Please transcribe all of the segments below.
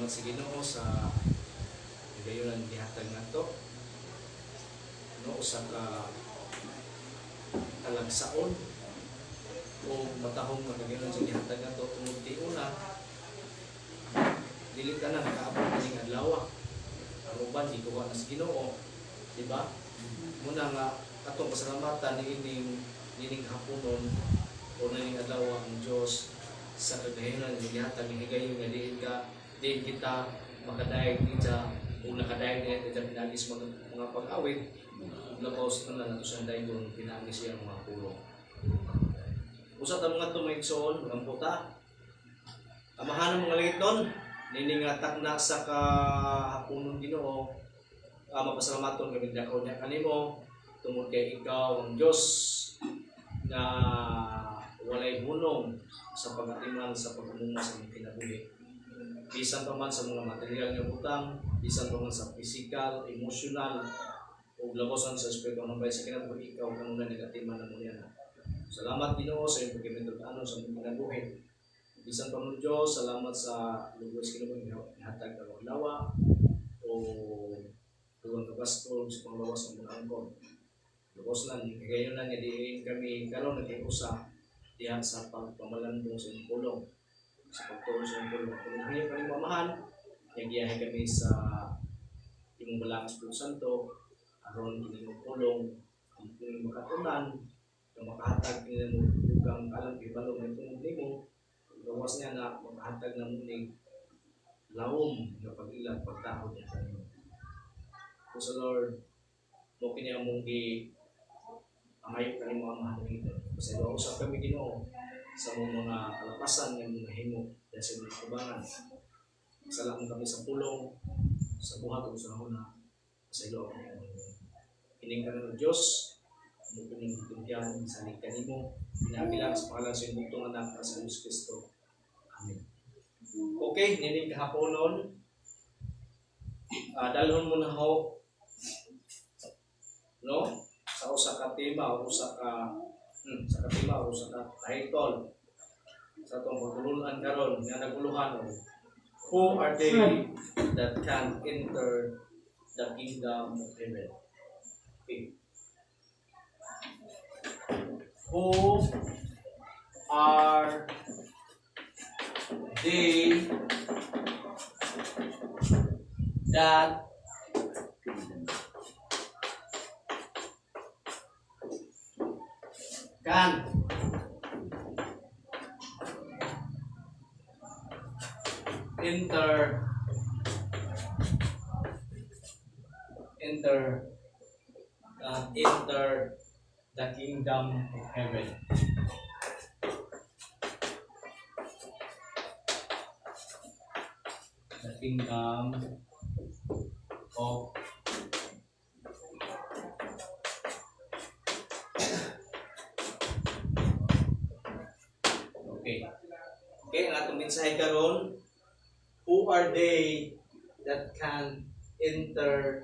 Salamat sa Ginoo sa higayon gihatag nato. No usa ka talagsaon o matahong magayon sa gihatag nato tungod di una dili tanan kaabot ning adlaw. Ang uban gikuha na sa Ginoo, di ba? Muna nga atong pasalamatan nining haponon o nining adlaw ang Dios sa kagayonan nga gihatag ni higayon nga diin kita makadayeg kita o nakadayeg na kita pinagis mga pag-awit labaw sa tanan nato sa dayon pinagis siya mga pulong. Usa ta mga tumaigsoon ang puta. Amahan ng mga langit nun, nining takna sa kahaponon Ginoo, mapasalamatton kami dako niya kanimo tungod kay ikaw ang Dios na walay hunong sa pag-atiman sa pagmumula sa mga kinabuhi. Bisan pa man sa mga material nga butang, bisan pa man sa physical, emotional, o labosan sa espiritu ng bayan sa kinabuhi, ikaw kanunay nagatiman na muna na. Salamat Ginoo sa iyong pagkimitod-ano sa mga kinabuhi. Bisan pa mo Diyos, salamat sa lugos kinabuhi hatag ka maglawa o tuwang kabastol sa panglawas ng mga angkon. Lugos lang, kagayon na nga diin kami karon nag-iusa diyan sa pagpamalandong sa iyong pulong. Sa pagtulong sa iyong pulong. Kung ngayon kami mamahan, nagbiyahe kami sa imong Balang Espiritu Santo, aron inyong pulong, ang inyong makatunan, ang makahatag nilang lugang alam ibalo ng tungod nimo, gawas niya na makahatag na muning lawom na pag-ilang pagtahod niya sa inyo. So sa Lord, mo kini among angayok ka ni mga mahal dito. Kasi usap kami Ginoo sa mga kalapasan ng mga himo dahil sa mga kubangan. Salamat kami sa pulong, sa buhat o sa huna, sa ilo ako ining ka ng Diyos, mo kining tungkyan sa likani mo, pinabilang sa pangalan sa iyong bugtong anak na sa Jesus Cristo. Amen. Okay, nining kahaponon, dalhon mo na ho, no? Sa usa ka tema o usa ka title sa itong pagtulunan karon nga naguluhan. Who are they that can enter the kingdom of heaven? Okay. Who are they that can enter the kingdom of heaven? The kingdom of Okay, ang atong mensahe karon, who are they that can enter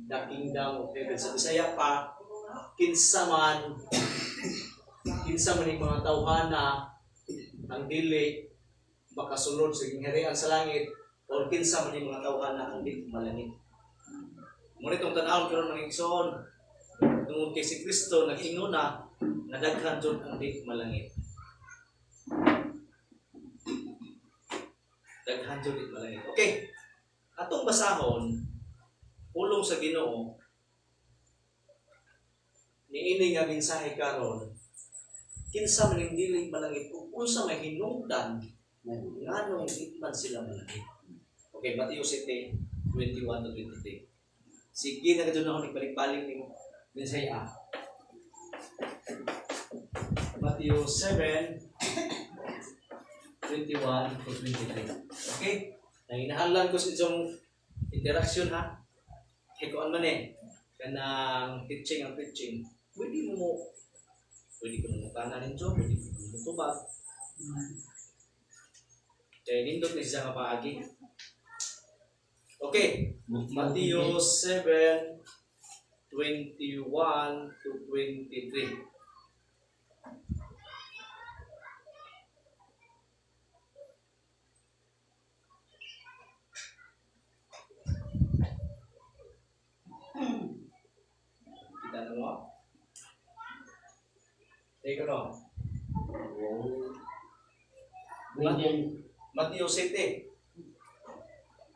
the kingdom of heaven? Sa Bisaya pa, kinsa man yung mga tawhana ang dili makasulod sa gingharian sa langit, o kinsa man yung mga tawhana ang dili malangit. Muna itong tanawon karon ng igsoon, tungod kay si Kristo nag-ingon na daghan jud ang dili malangit. Daghan jud dili malangit. Okay. Atong basahon pulong sa Ginoo niini nga mensahe karon, kinsa man yung dili malangit ug unsa may hinungdan nganong di man sila malangit. Okay, Mateo 7:21-23. Sige na kadto na ako nagbalik-balik ning mensahe Mateo 7:21-23. Okay? Nanginahalan ko sa inyong interaction ha. Kaya kung man kanang teaching ang preaching, pwede ko mutana rin dyan, pwede ko mutubag. Kaya nindot na siya kapaagi. Okay, Mateo 7:21-23. Take no. William Matthew 7.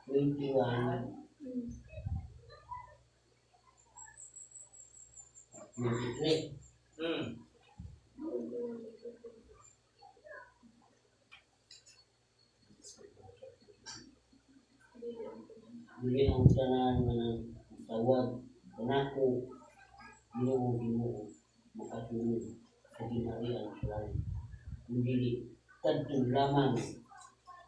21, 23. Hmm. Dili ang tanan nga tawag kanako Ginoo makasulod sa ginharian sa langit. Dili kadto lamang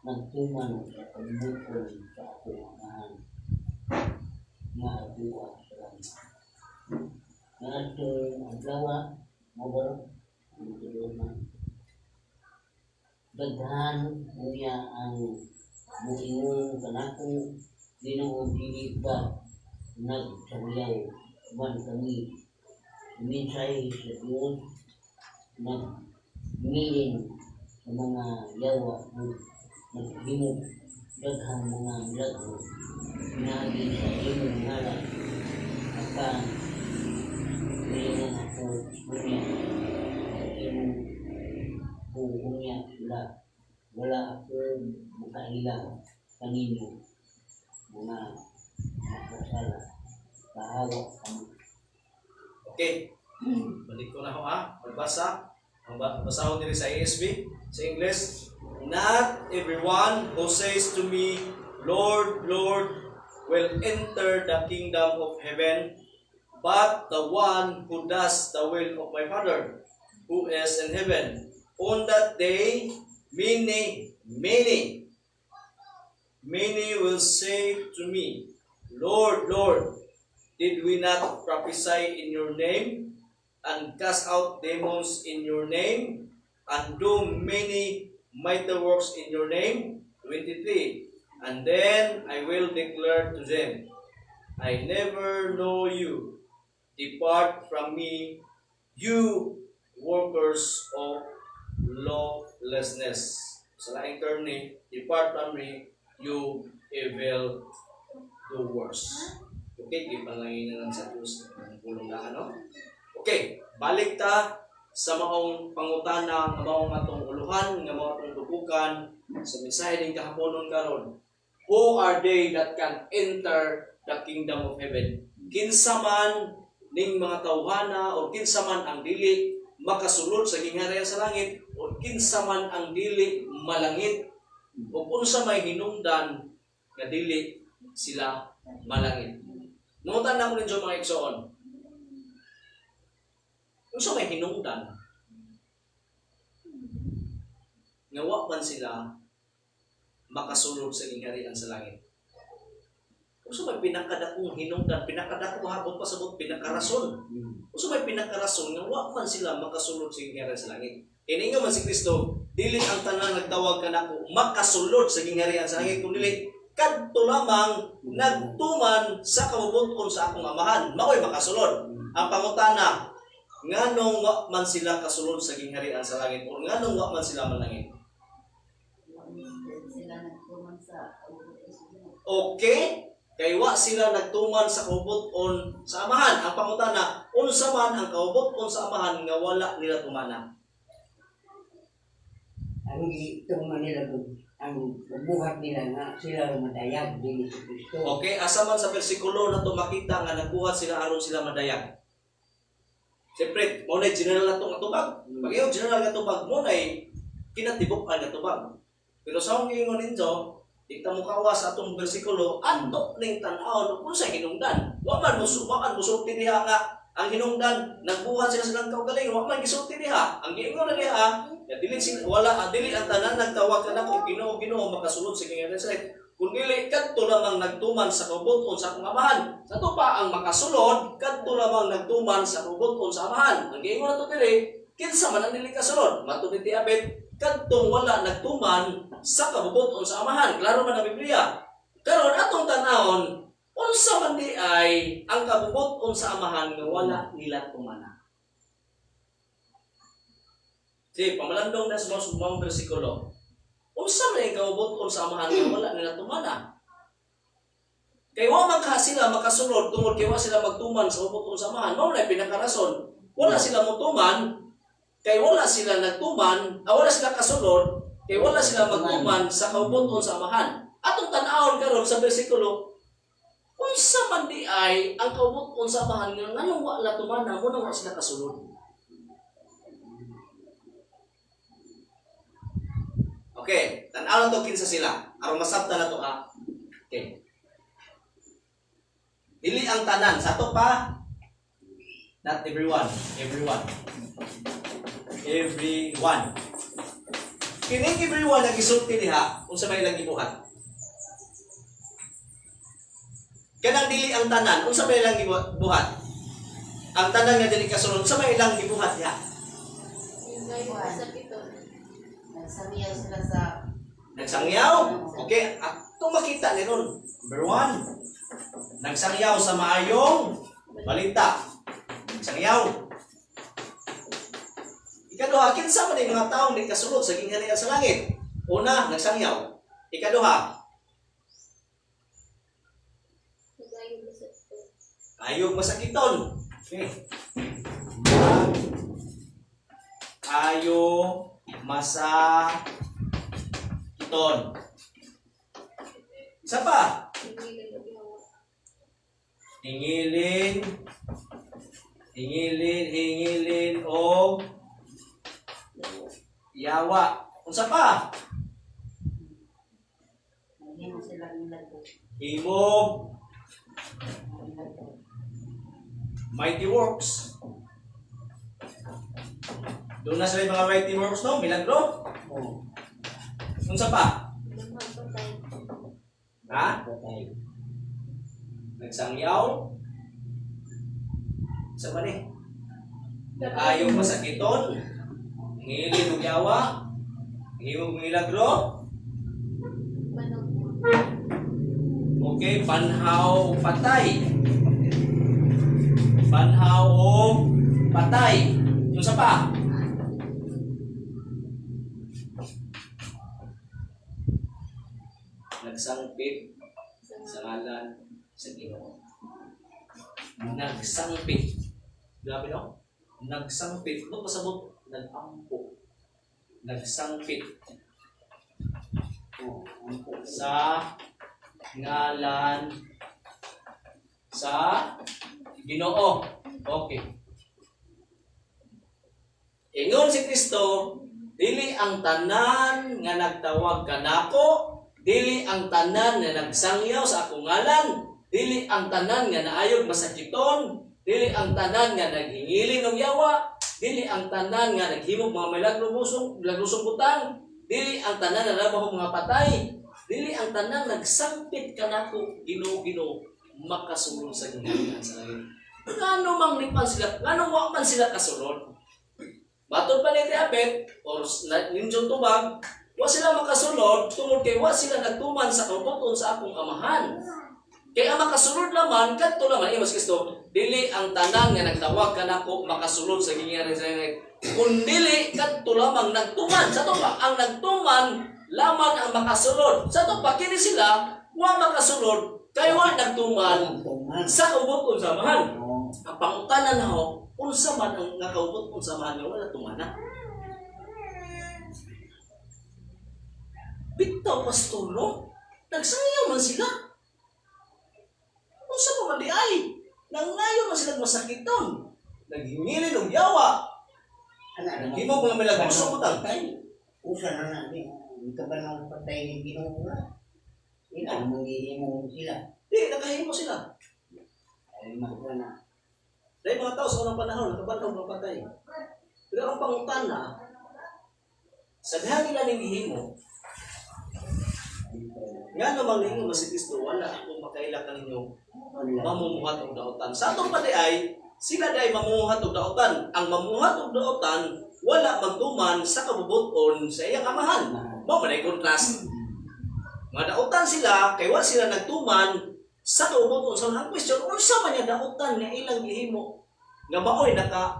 nagtuman sa pagbuton sa akong amahan nga adua sa langit. Nga adto ang gawa mabaro ang tulungan. Daghan niya ang muingon kanako Ginoo dili ba nagsayaw man kami minsay sa Diyos nagmiling sa mga yawa naghimo daghang mga milagro pinagi sa imong ngalan akan milingan ako unya imong buunya sila wala ako makailang kaninyo mga makasala kahawa kami. Okay. Balik ko na ho magbasa. Ang basahon diri sa ASB, sa English. Not everyone who says to me, Lord, Lord, will enter the kingdom of heaven, but the one who does the will of my Father, who is in heaven. On that day, many will say to me, Lord, Lord, did we not prophesy in your name, and cast out demons in your name, and do many mighty works in your name? 23. And then I will declare to them, I never know you. Depart from me, you workers of lawlessness. Sa laing term ni, depart from me, you evil doers. Okay, ipalangin na lang sa Diyos ng pulong na ano. Okay, balik ta sa maong pangutana nga maong atong uluhan, nga maong atong dubukan sa mensahe ning kahaponon karon. Who are they that can enter the kingdom of heaven? Kinsa man ning mga tawhana o kinsa man ang dili makasulod sa gingharian sa langit o kinsa man ang dili malangit o unsa may hinungdan nga dili sila malangit. Nangutan na ko ninyo mga igsoon. Unsa may hinungdan nga wa man sila makasulod sa gingharian sa langit. Unsa may pinakadakong hinungdan, pinakadakong habot pasabot pinakarason. Unsa may pinakarason nga wa man sila makasulod sa gingharian sa langit. Kini nga man si Kristo, dili ang tanan nagtawag kanako makasulod sa gingharian sa langit, kundi kadto lamang nagtuman sa kabubuton sa akong amahan, mao'y makasulod. Ang pangutana, nganong wa man sila kasulod sa gingharian sa langit o nganong wa man sila malangit? Okay, kay wa sila nagtuman sa kabubuton sa amahan. Ang pangutana, unsa man ang kabubuton sa amahan nga wala nila tumana? Ang ituman nila ang buhat nila nga sila madayag din si Kristo. Okay, asa man sa bersikulo na to makita nga nagbuhat sila aron sila madayag. Siyempre, mo na general na itong atubag. Pag yung general na atubag, mo na kinatibok ang atubag. Pero sa akong ingon ninyo, ikta mo kawa sa atong bersikulo, antok ning tan-aon kung sa hinungdan. Waman musulti diha nga ang hinungdan, nagbuhat sila silang kaugaling, waman gisulti diha. Ang giingon na diha, dili ang tanan nagtawag ka na kung Ginoo makasulod sa gingharian sa langit. Kung dili kadto lamang nagtuman sa kabubuton sa akong amahan. Sa to pa ang makasulod, kadto lamang nagtuman sa kabubuton sa amahan. Ang giingon nato dili, kinsa man ang dili kasulod? Matud ni Abet, kadtong wala nagtuman sa kabubuton sa amahan. Klaro man ang Biblia. Karon atong tan-awon, unsa man di ay ang kabubuton sa amahan nga wala nila tumana. Si pamalandong na sa mga bersikulo. Unsa man ang kabubuton sa amahan nga wala nila tumana? Kay wa man sila makasulod tungod kay wa sila magtuman sa kabubuton sa amahan. Mao na pinakarason. Wala sila motuman kay wala sila nagtuman, wala sila kasunod, kay wala sila magtuman sa kaubuton sa amahan. Atong tan-awon karon sa bersikulo, unsa man di ay ang kaubuton sa amahan nga nganong wala tumana mo nang wala sila kasunod. Okay, tan-awon to kinsa sila. Aron masabtan na to ha. Okay. Dili ang tanan sa to pa. Not everyone, everyone. Everyone. Kining everyone na gisulti diha unsa may ilang gibuhat. Kanang dili ang tanan unsa may ilang gibuhat. Ang tanan nga dili kasunod unsa may ilang gibuhat diha. Nagsamiyaw sila sa Nagsangyaw. Okay, atong makita ni ron. Number 1. Nagsangyaw sa maayong balita. Nagsangyaw. Ikaduha, kinsa man yung mga taong di kasulod sa gingharian sa langit. Una, nagsangyaw. Ikaduha, ayog masakiton. Okay. Ayog masakiton. Isa pa. Hingilin o yawa. Unsa pa? hindi mo sila nilago. Himog. Mighty works. Doon na sila yung mga mighty works, no? Milagro. Oh, Unsa pa? Ha? patay. Nagsangyaw. Sa ba ni? Ayaw masakiton. Hingilin o yawa. Himog milagro. Okay, banhaw o patay. Banhaw o patay. Yung sa pa? Nagsangpit sa ngalan sa Ginoo. Nagsangpit. Grabe no? Nagsangpit. Ano pasabot? Nagampo. Nagsangpit. Oh, ang patay. Sa ngalan sa Ginoo. Okay. Ingon si Kristo, dili ang tanan nga nagtawag kanako, dili ang tanan nga nagsangyaw sa akong ngalan, dili ang tanan nga naayog masakiton, dili ang tanan nga naghingilin og yawa, dili ang tanan nga naghimog mga milagrosong butang, dili ang tanan nga nabahog mga patay, dili ang tanan nagsangpit kanako Ginoo makasulod sa ginhanan sa langit. Ngano mang lipan sila, ngano wa man sila kasulod? Matod pa ni Tiapet or ninjong tubag, wa sila makasulod tungod kay wa sila nagtuman sa kaubuton sa akong amahan. Kaya ang makasulod naman kadto naman Imas Kristo, dili ang tanan nga nagtawag kanako makasulod sa ginhanan sa langit. Kun dili kadto lamang nagtuman sa tuwa, ang nagtuman laman ang makasulod. Sa tuwa kini sila wa makasulod kay wa nagtuman Tuman. sa kaubuton sa amahan. Oh, Ang pangutanan na ho, unsa man ang nakaubot sa amahan nga wala tumana. Bitaw pastor no? Nagsayaw man sila. Unsa pa man di ay? Nangayo man sila masakiton. Naghingilin og yawa. Naghimog mga milagros ko tang. patay. Usa na natin. Ito ba nang patay ni Ginoo na? Ina, manghihimo sila. Di, nakahimo sila. Ay, magwa na. Dahil mga tao sa unang panahon, nakabantaw mga patay. Pero ang pangutana, sa diha nila ning gihimo, nga naman ninyo si Kristo, wala akong makaila ka ninyo mamumuhat og daotan. Sa atong pati ay, sila day mamumuhat og daotan. Ang mamuhat og daotan, wala magtuman sa kabubuton sa iyang amahan. Mao man ay kontrast. Mga daotan sila, kay wa sila nagtuman sa kabubuton sa ang question, unsa man yung daotan nga ilang gihimo nga mao'y naka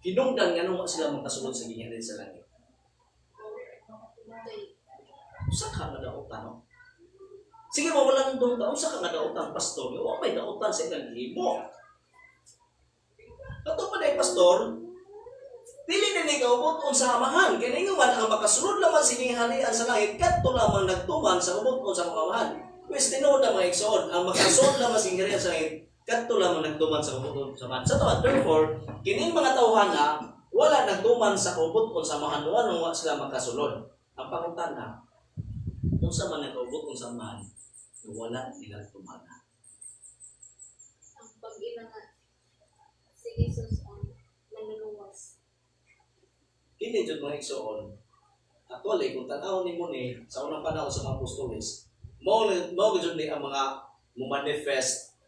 hinungdan nga nung sila magkasulod sa ginhanan sa langit. Usa ka nga daotan, no? Sige, mawalan doon taon, usa ka nga daotan, pastor. Wa may daotan sa ilang gihimo. Ato pa na pastor, dili ni kaubot sa amahan. Kaya nga ang makasunod naman sining halian sa langit, kadto lamang nagtuman sa ubot sa mga amahan. Pwes tinuod na mga igsoon, ang makasunod naman sining halian sa langit, kadto lamang nagtuman sa ubot sa amahan. Sa to, therefore, kining mga tawhana, wala nagtuman sa ubot sa amahan, wala sila makasunod. Ang pangutana, kung sa man nag-ubot sa amahan, wala nilang tumana. Ang pag-ina nga si Jesus ang manunungas. Kini jud mga igsoon. Actually, kung tanaw nimo ni sa unang panahon sa mga apostoles, mao jud ni ang mga mo-manifest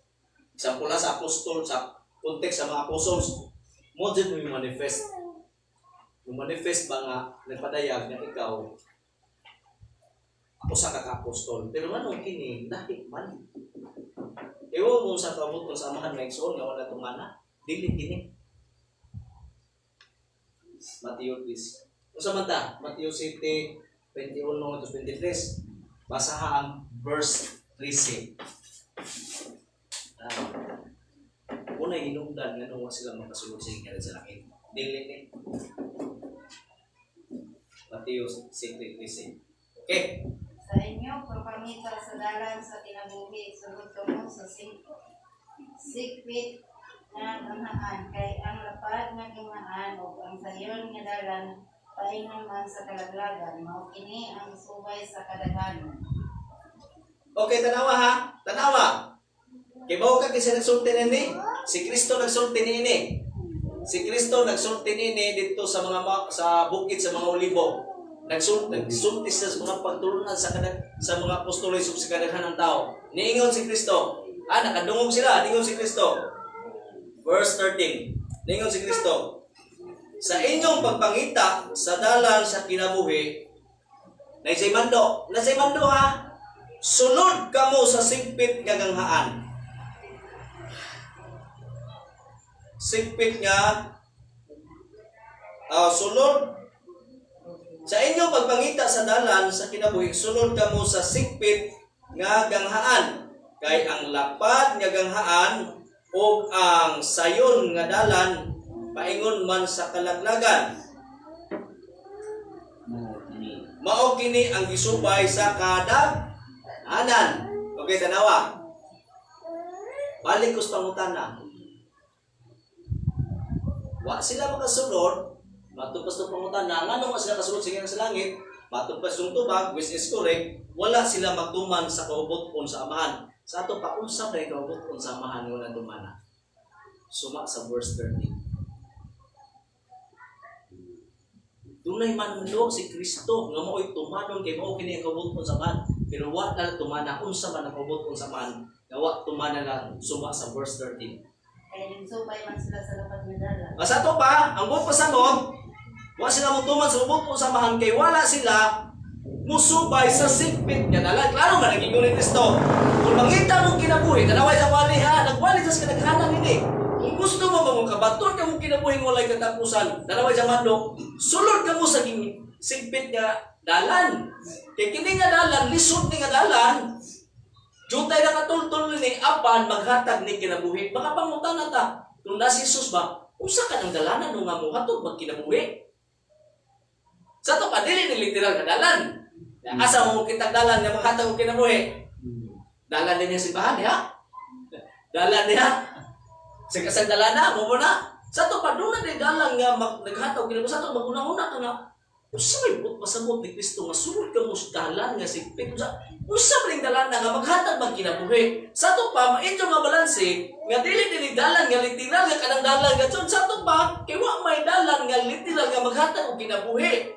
sa pula sa apostol sa context sa mga apostles, mo jud mo manifest. Mo-manifest ba nga nagpadayag nga ikaw usa ka apostol. Pero anong kini lahi man. Ewo mo sa kabut sa amahan nga igsoon nga wala tumana, dili kini. Mateo 10. Unsa man ta? Mateo 7:21-23. Basaha ang verse 13. Unay hinungdan nga nung sila makasulod sa ingkari sa langit. Dili ni. Mateo 7:13. Okay. Sa inyo, propamita sa dalan sa kinabuhi, sunod kamo sa sikpit nga ganahan, kay ang lapad nga ganahan o ang sayon nga dalan, paingon man sa kalaglagan, mao kini ang subay sa kadaghanon. Okay, tanawa ha. Tanawa. Kay bao ka kasi nagsulti nini? Si Kristo nagsulti nini. Si Kristo nagsulti nini dito sa mga sa bukid sa mga olibo. Nagsulti sa mga pagtulunan sa mga apostoles ug sa kadaghanan ng tao. Niingon si Kristo. Nakadungog sila. Niingon si Kristo. Verse 13. Niingon si Kristo. Sa inyong pagpangita sa dalan sa kinabuhi, naisay mando ha. Sunod kamo sa sigpit nga ganghaan. Sigpit nga sunod sa inyong pagpangita sa dalan sa kinabuhi, sunod kamo sa sigpit nga ganghaan. Kay ang lapad nga ganghaan o ang sayon nga dalan paingon man sa kalaglagan. Mao kini ang gisubay sa kadaghanan. Okay, tanawa. Balik ko sa pangutana. Wa sila makasunod, matupos ng pangutana, nga nung sila kasunod sa langit, matupos yung tubag, which is correct, wala sila magtuman sa kaubot sa amahan. Sa ato pa, unsa kay kaubot sa amahan wala tumana. Suma sa verse 13. Dunay manundo si Kristo nga mao'y tumanon kay mao kini ang kaubot sa amahan. Pero wala tumana unsa man ang kaubot sa amahan. Gawa tumana na suma sa verse 13. Kaya yung subay man sila sa lapad nga dalan. Sa ato pa, ang buot pasabot, wala sila mutuman sa ubot sa amahan kay wala sila musubay sa sigpit nga dalan. Klaro nga naging ni Kristo. Kung mangita mong kinabuhi, kanaway sa wali ha, nagwali sa kadaghanan ini. Kung gusto mo ba mong kabaton ka mong kinabuhi walay katapusan, kanaway sa mandok, sulod ka mo sa sigpit nga dalan. Kay kini nga dalan, lisod ni nga dalan. Jutay na katultol ni apan maghatag ni kinabuhi. Baka pangutan na ta. Kung nasi Jesus ba, usa ka ng dalanan nung nga mo hatog magkinabuhi. Sa to pa, dili ni literal nga dalan. Asa mo kitang dalan nga maghatag og kinabuhi. Dalan din niya simbahan ha? Dalan niya. Sa kasang dalana, mo na. Sa to pa, doon na din dalan nga naghatag og kinabuhi. Sa to, maguna-una ka nga. Usa may buot masabot ni Kristo nga sulod ka mo sa dalan nga sigpit. Usa maling dalan nga maghatag magkinabuhi. Sa to pa, maidyo nga balanse nga dili dalan nga literal nga kanang dalan nga sa to pa, kay wa may dalan nga literal nga maghatag og kinabuhi.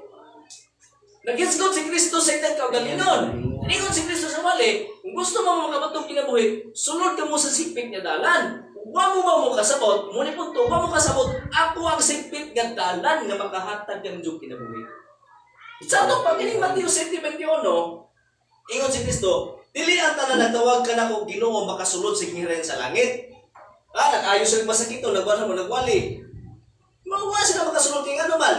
Nagisgot si Kristo sa itang kaugalingon. Ningon si Kristo sa wali, kung gusto mo makabatong kinabuhi, sunod ka mo sa sigpit nga dalan. Wa mo ba mo kasabot, muni punto, wa mo kasabot, ako ang sigpit nga dalan nga makahatag ng Diyog kinabuhi. Sa ito, pag ining Mateo 7:21, ingon si Kristo, dili ang tanan nagtawag ka na kung Ginoo makasulod sa kingiran sa langit. Nag-ayos sa masakito, nagwali. Wa sila makasulod kay ano man.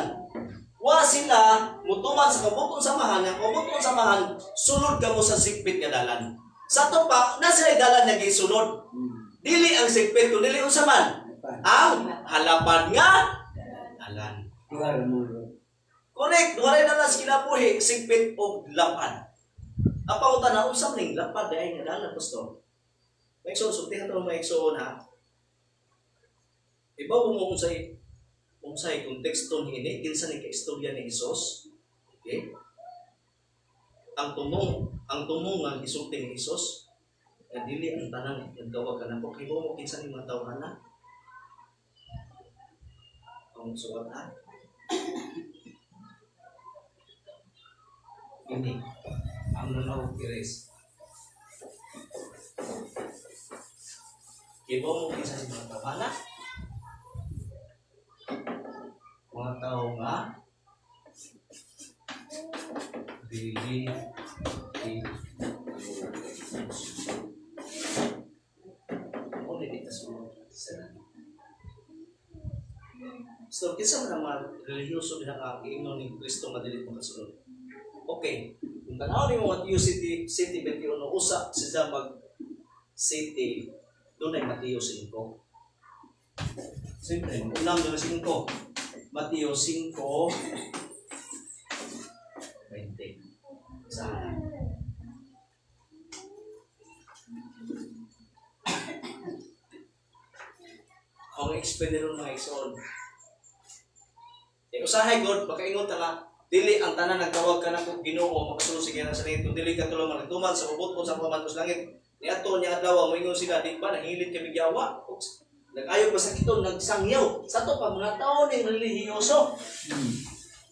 Wa sila mutuman sa kabuton samahan, ang kabuton samahan, sulod ka mo sa sigpit nga dalan. Sa ito pa, nasa dalan nga gisulod. Dili ang sigpit, kung dili unsa man. Ang halapan nga dalan. Tuwa ra mo ro. Correct, walay na nas kinabuhi, sigpit o lapad. Ang pangutan na, usam ning lapad ay nga dalan, Pastor. Maikson, sultihan ito maikson ha. Iba mo unsay konteksto ni ini, kinsa ni kaistorya ni Hesus. Okay? Ang tumong nga gisulti ni Hesus, nga dili ang tanang nagtawag ka na po. Kaya mo kinsa ni mga tawahan na? Ang suwat ha? Ini ang nanawag Ires. Ibo mo kinsa si mga tao na? Mga tao nga dili mo dili ta sulo sa. So kinsa man mga relihiyoso pinaka-ingon ni Kristo madili mo kasunod. Okay, kung tanaw ni mo Matthew City 21 usa sila mag city doon ay Mateo 5. Siyempre, unang doon 5. Mateo 5 20. Saan? Ang explain nila mga igsoon. Usahay God, pagkaingon tala, dili ang tanan nagtawag ka na kung Ginoo makasulod sa ginan sa langit kung dili ka tulong magtuman sa ubot sa pamatos langit niadto niya adlaw moingon sila di ba nanghilit kami giyawa nag-ayo pa sa kiton nagsangyaw sa to pa mga tawo ning relihiyoso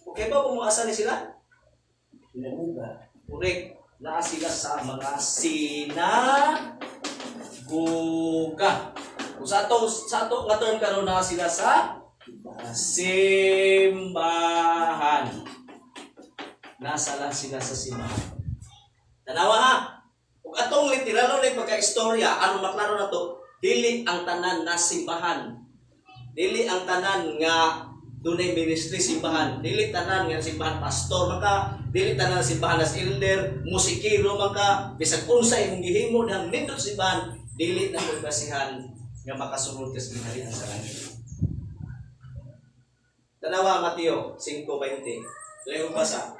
okay ba kung asa ni sila Sinaguga. correct naa sila sa mga sinaguga kung sa to nga term karon naa sila sa simbahan. Nasa lang sila sa simbahan. Tanawa ha? Kung atong literal ulit pagka-istorya, ano maklaro na to? Dili ang tanan na simbahan. Dili ang tanan nga dunay ministry simbahan. Dili tanan nga simbahan pastor maka, dili tanan simbahan as elder, musikero maka, bisag unsa imong gihimo ng nindot simbahan, dili na pagkasihan nga makasunod ka sa ginharian sa langit. Tanawa Mateo 5:20. Layo basa.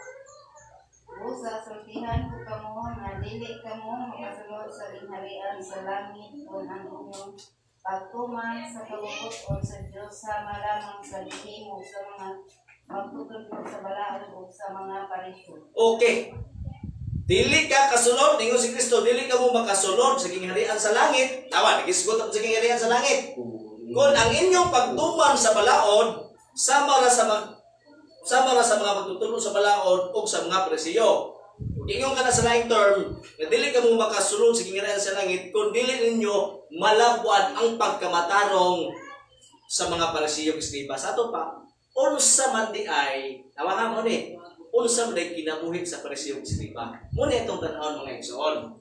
Busa sultihan ko kamo na dili kamo makasulod sa ginharian sa langit kung ang inyong pagtuman sa kalukot o sa Diyos sama lamang sa lihim o sa mga magtutulog sa balaod o sa mga parisyon. Okay. Dili ka kasulod ningon si Kristo, dili ka mo makasulod sa gingharian sa langit. Tawa, nagisgot sa gingharian sa langit. Kung ang inyong pagtuman sa balaod sama ra sa mga magtutulog sa balaod o sa mga presiyo. Ingon ka na sa laing term, na dili ka mo makasulod sa gingharian sa langit kung dili ninyo malabuan ang pagkamatarong sa mga parisiyo kisliba. Sa ato pa, unsa man di ay, tawahan mo ni, unsa man di kinabuhi sa parisiyo kisliba. Muna itong tanahon mga igsoon.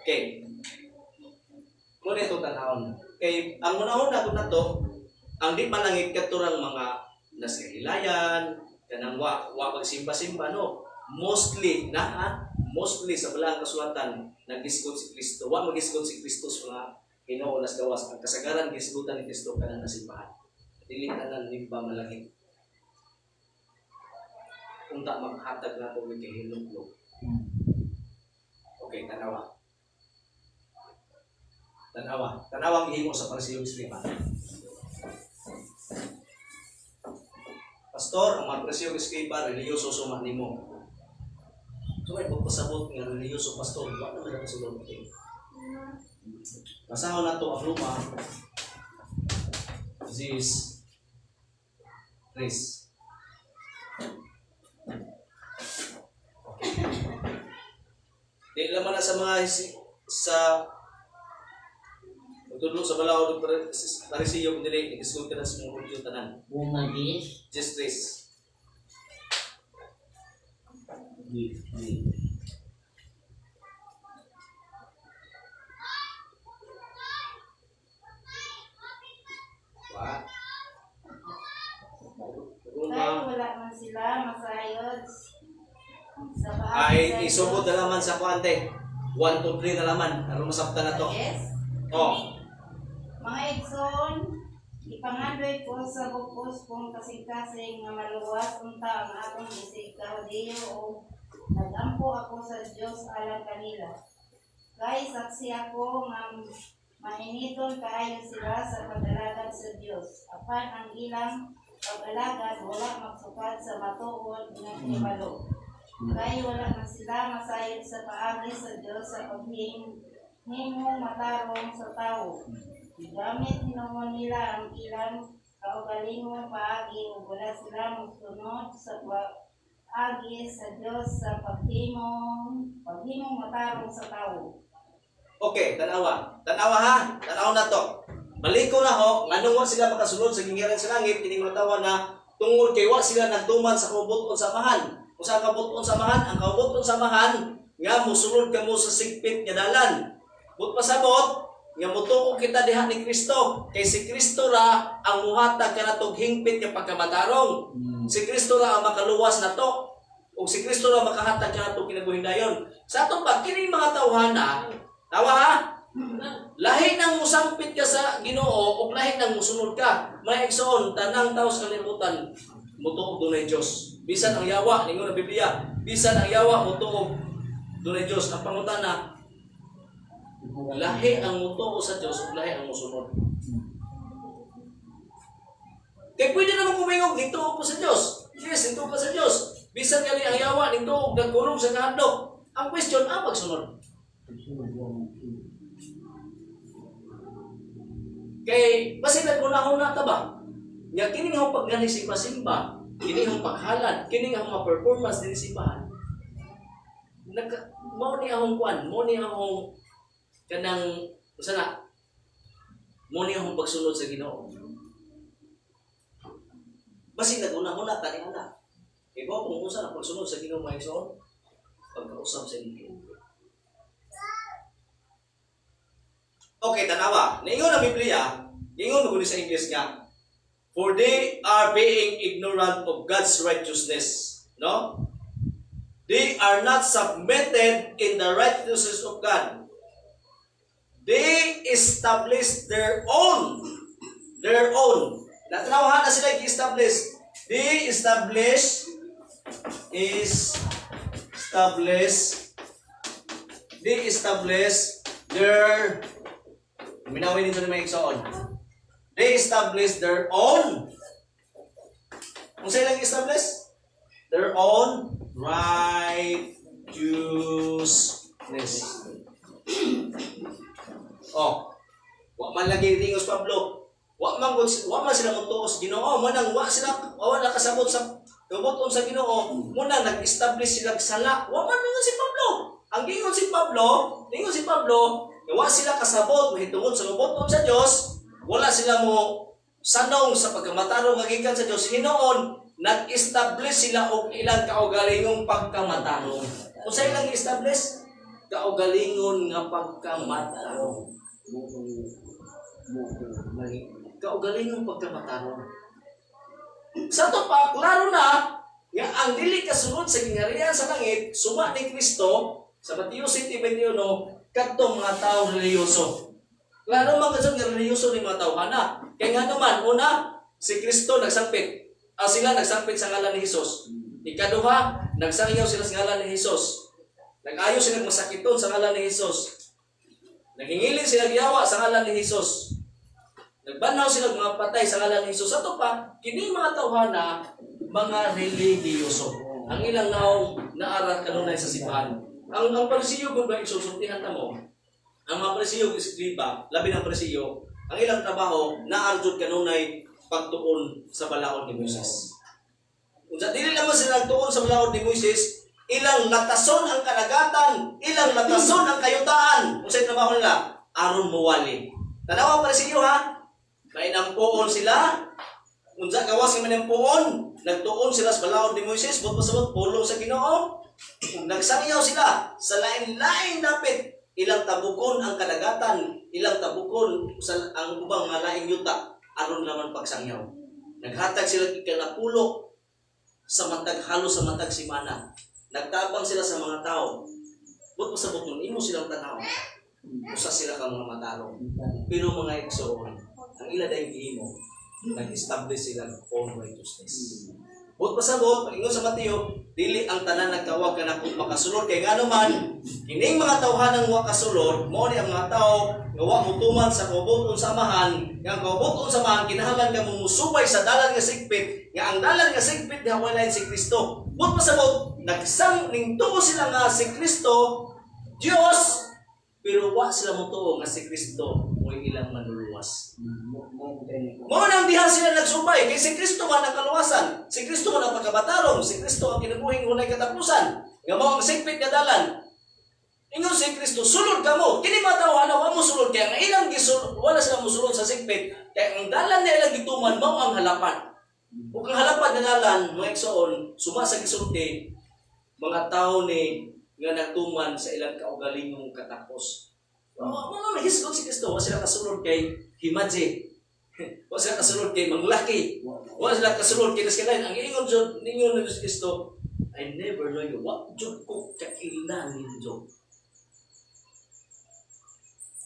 Okay. Muna itong tanahon. Okay, ang una-una ko na to, ang di malangit katurang mga naskahilayan, kanang wa magsimba-simba no. Mostly mostly sa balang kasulatan nagisgot si Kristo. Wa magisgot si Kristo sa mga Ginoo nas gawas. Ang kasagaran gisgutan ni Kristo kanang nasimbahan. Dili tanan nimba malangit. Unta maghatag na to kay hinulog. Okay, tanawa. Tanawang gihimo sa parisiyong simbahan. Pastor, ang mga presyo iskriba, reliyoso suma nimo. So ay pagpasabot nga reliyoso pastor, wala naman ang sulod ito. Masahon na ito ang luma. This Chris. Okay. Di naman na sa mga sa tutulong sa balaod ng parisiyo kung dili, ikisulog ka na sa mga yung tanan. Bumagis. Just this. What? Kahit wala man sila masayod sa Ay, isubod na naman sa kuante. 1, 2, 3 na naman. Ano masabta na to? Yes. Oh. Mga igsoon, Ipangandoy ko sa bukos kong kasing-kasing nga maluwas unta ang atong bisig kahadiyo o nagampo ako sa Dios alang kanila. Kay saksi ako nga mainiton kaayo sila sa pag-alagad sa Dios. Apan ang ilang pag-alagad wala magsukad sa matuod nga hibalo. Kay wala na sila masayod sa paagi sa Dios sa paghimong matarong sa tao. Gamit hinungon nila ang ilang kaugalingong paagi ug wala sila musunod sa paagi sa Dios sa paghimong matarong sa tao. Okay, tanawa. Tanawa ha. Tanaw na to. Maliko na ho, nganong wa sila makasulod sa gingiran sa langit, kining mga tawa na tungod kay wa sila nagtuman sa kaubuton samahan. Kung sa kaubuton samahan, ang kaubuton samahan nga mosulod kamo sa sigpit nga dalan. But pasabot nga motuo kita diha ni Kristo. Kay si Kristo ra ang muhatag kanatong hingpit nga pagkamatarong. Si Kristo ra ang makaluwas nato. Ug si Kristo ra makahatag kanatong kinabuhindayon. Sa atong pagkini mga tawhana, tawa ha? Lahi nang musampit ka sa Ginoo ug lahi nang musunod ka. May igsoon tanang tawo sa kalibutan motuo dunay Dios. Bisan ang yawa ningon ang Biblia, bisan ang yawa motuo dunay Dios. Ang pangutana, lahi ang mutuo sa Dios ug lahi ang musunod. Kay pwede naman kumingog nituo ko sa Dios. Yes, nituo ka sa Dios. Bisan kani ang yawa nituo nagkulong sa kahadlok. Ang question, ang pagsunod. Kay basi naguna-una ta ba? Nga kini nga paggani simba-simba, kini nga paghalad, kini nga mga performance din simbahan. Mao ni ahong kwan, mao ni ahong kanang sana mo ni akong pagsunod sa Ginoo. Basi naguna-una tani ana. Ikaw kung usa ang pagsunod sa Ginoo may igsoon, pagkausap sa Ginoo. Okay, tanawa. Ningon ang Biblia, ningon mo sa English nga, for they are being ignorant of God's righteousness. No? They are not submitted in the righteousness of God. They establish their own. Natanawahan na sila i-establish. They establish their minawin nito ni may igsoon. They establish their own. Kung sila establish? Their own righteousness. Oh, wa man lagi tingos Pablo. Wa man sila mutuos Ginoo, manang wa na kasabot sa kabuton sa Ginoo. Muna nag-establish sila sala. Wa man ningon si Pablo. Ang ningon si Pablo, wa sila kasabot mahitungod sa kabuton sa Dios. Wala sila mo sanong sa pagkamatarong nga gikan sa Dios. Hinoon nag-establish sila og ilang kaugalingong pagkamatarong. Kung sa ilang establish kaugalingon nga pagkamatarong. Kaugalingong pagkamatarong. Sa to pa, klaro na nga ang dili kasunod sa gingharian sa langit, suma ni Kristo sa Mateo 7:21 kadtong mga tawo reliyoso. Klaro man kasud nga reliyoso ni mga tawo ana. Kay nga naman una si Kristo nagsangpit. Sila nagsangpit sa ngalan ni Hesus. Ikaduha, nagsangiyaw sila sa ngalan ni Hesus. Nag-ayo sila masakiton sa ngalan ni Hesus. Naghingilin sila giyawa sa ngalan ni Hesus. Nagbanaw sila mga patay sa ngalan ni Hesus. Ato pa, kini mga tawhana, mga religiyoso. Ang ilang naong naarat kanunay sa simbahan. Ang Parisiyo kung ba isusultihan na mo, ang mga Parisiyo iskriba, labi ng Parisiyo, ang ilang trabaho, naarjud kanunay pagtuon sa balaod ni Moises. Kung sa dili naman sila nagtuon sa balaod ni Moises, ilang latason ang kanagatan, ilang latason ang kayutaan. Kung sa trabaho nila, aron muwali. Tanawa ang Parisiyo ha, may nampuon sila, kung sa gawas ng manampuon, nagtuon sila sa balaod ni Moises, buot pasabot, pulong sa Ginoo. Nagsangiyaw sila sa lain-lain dapit. Ilang tabukon ang kadagatan, ilang tabukon ang ubang mga laing yuta, aron naman pagsangyaw. Naghatag sila ikanapulo sa matag halos sa matag simana. Nagtabang sila sa mga tao. Buot pasabot nun, imo silang tanaw. Usa sila ka mga matarong. Pero mga igsoon, ang ila dahil gihimo, nag-establish sila ng own righteousness. Bukod pa sa bot, palingon sa Mateo, dili ang tanan nagtawag ka na kung makasulod kay nga naman kining mga tawhanang wa kasulod mo ni ang mga tao nga wa mutuman sa kaubuton sa amahan nga ang kaubuton sa amahan kinahanglan ka musubay sa dalan nga sigpit nga ang dalan nga sigpit nga walay si Kristo. Bukod pa sa bot, nagsang ning tuo sila nga si Kristo Dios pero wa sila mutuo nga si Kristo mo ilang manluluwas. Mao nang diha sila nagsubay kay si Kristo man ang kaluwasan, si Kristo man ang pagkabatarong, si Kristo ang kinabuhing unay katapusan. Nga mao ang sigpit nga dalan. Ingon si Kristo, sulod kamo. Kini mataw ana wa mo sulod kay ang ilang gisulod, wala sila mosulod sa sigpit. Kay ang dalan na ilang gituman mao ang halapan. Ug ang halapan nga dalan mga igsoon, suma sa gisulti mga tao ni nga nagtuman sa ilang kaugalingong katapos. Mga mahisgot si Kristo, wala sila kasulod kay himadji. Wala sila kasulod kay manglaki. Wala sila kasulod kay naskalain. Ang ingon Diyon, ninyo na si Kristo, I never know you. What Diyon ko kailan ninyo?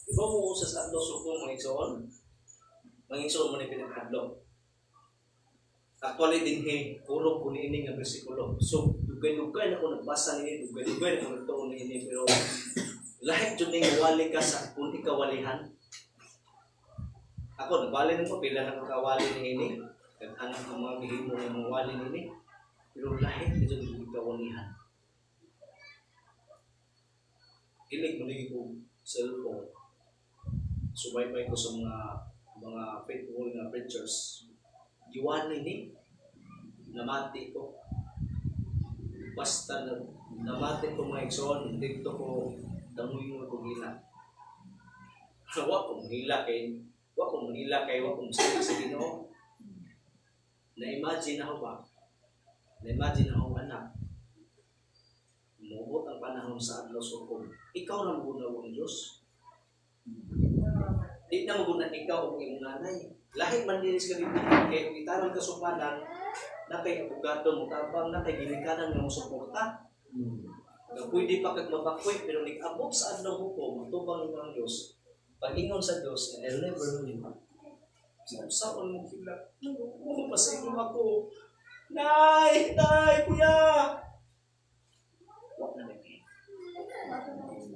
Diba mo usas at doso kong mga igsoon? Mga igsoon mo na pinagkadlo. Actually din puro ko ni ini nga bersikulo. So, dugay-dugay na ko nagbasa ni ini, dugay-dugay na ko nagtuon ni ini, pero lahat dyan ning wali ka sa kung ikawalihan. Ako, nagbali ko, pila na kakawali ni ini, anak ng mga gihimo ng mga wali ni ini, pero lahat dyan ning ikawalihan. Ilig mo ko cellphone. Subaybay ko sa mga faithful na preachers. Giwali ni, namati ko. Basta namati ko mga igsoon, dito ko damuy mo ko hila. Wa ko hila kay wa ko sa Ginoo. Na-imagine ako ba? Na-imagine ako anak. Mubot ang panahon sa adlaw sa hukom. Ikaw na maguna ang Diyos. Di na maguna ikaw ang iyong nanay. Lahit man dinis ka dito, kaya kung itarang ka sumpanan, na kay abogado mo tabang, na kay ginikanan nga mo suporta. Pwede pa kag mabakwit, pero nag-abot sa adlaw hukom, matubang ng Diyos. Pag-ingon sa Diyos, and I'll never know you. Saan mo kila? Pasayong ako. Nay, kuya! Wag na naging.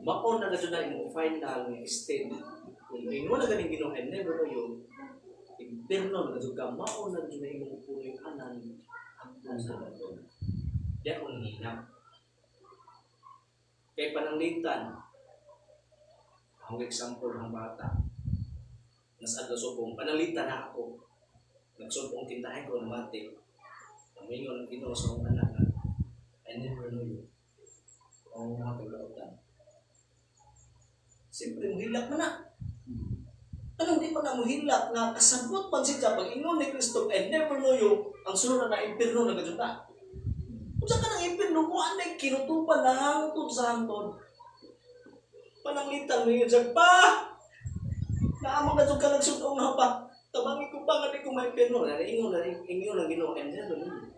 Maon na dyan na yung final nga state. Kung ingon na ganing Ginoo, and never know you. Imperno na dyan ka, maon na dyan na yung punoy anan. Hanggang sa doon. Di ako nanginap. Kay pananglitan, ang example ng bata, nasa adlasopong, pananglitan na ako. Nagsopong tintahin ko na mati. Namingon ang Ginoo sa mga anak na, I never know you. O mga kaglautan. Siyempre, muhilak mo na. Anong di pa na muhilak na kasabot man siya pag-ingon ni Kristo, I never know you, ang sunod na impirno na gajuta. Kung saan ka ng impirno, kung anay kinutupan na hangtod sa hangtod. Pananglitan mo yun siya, pa! Naamang na ka nagsunong nga pa. Tabangin ko pa nga di ko may impirno. Ingon na Ginoo, I never know you.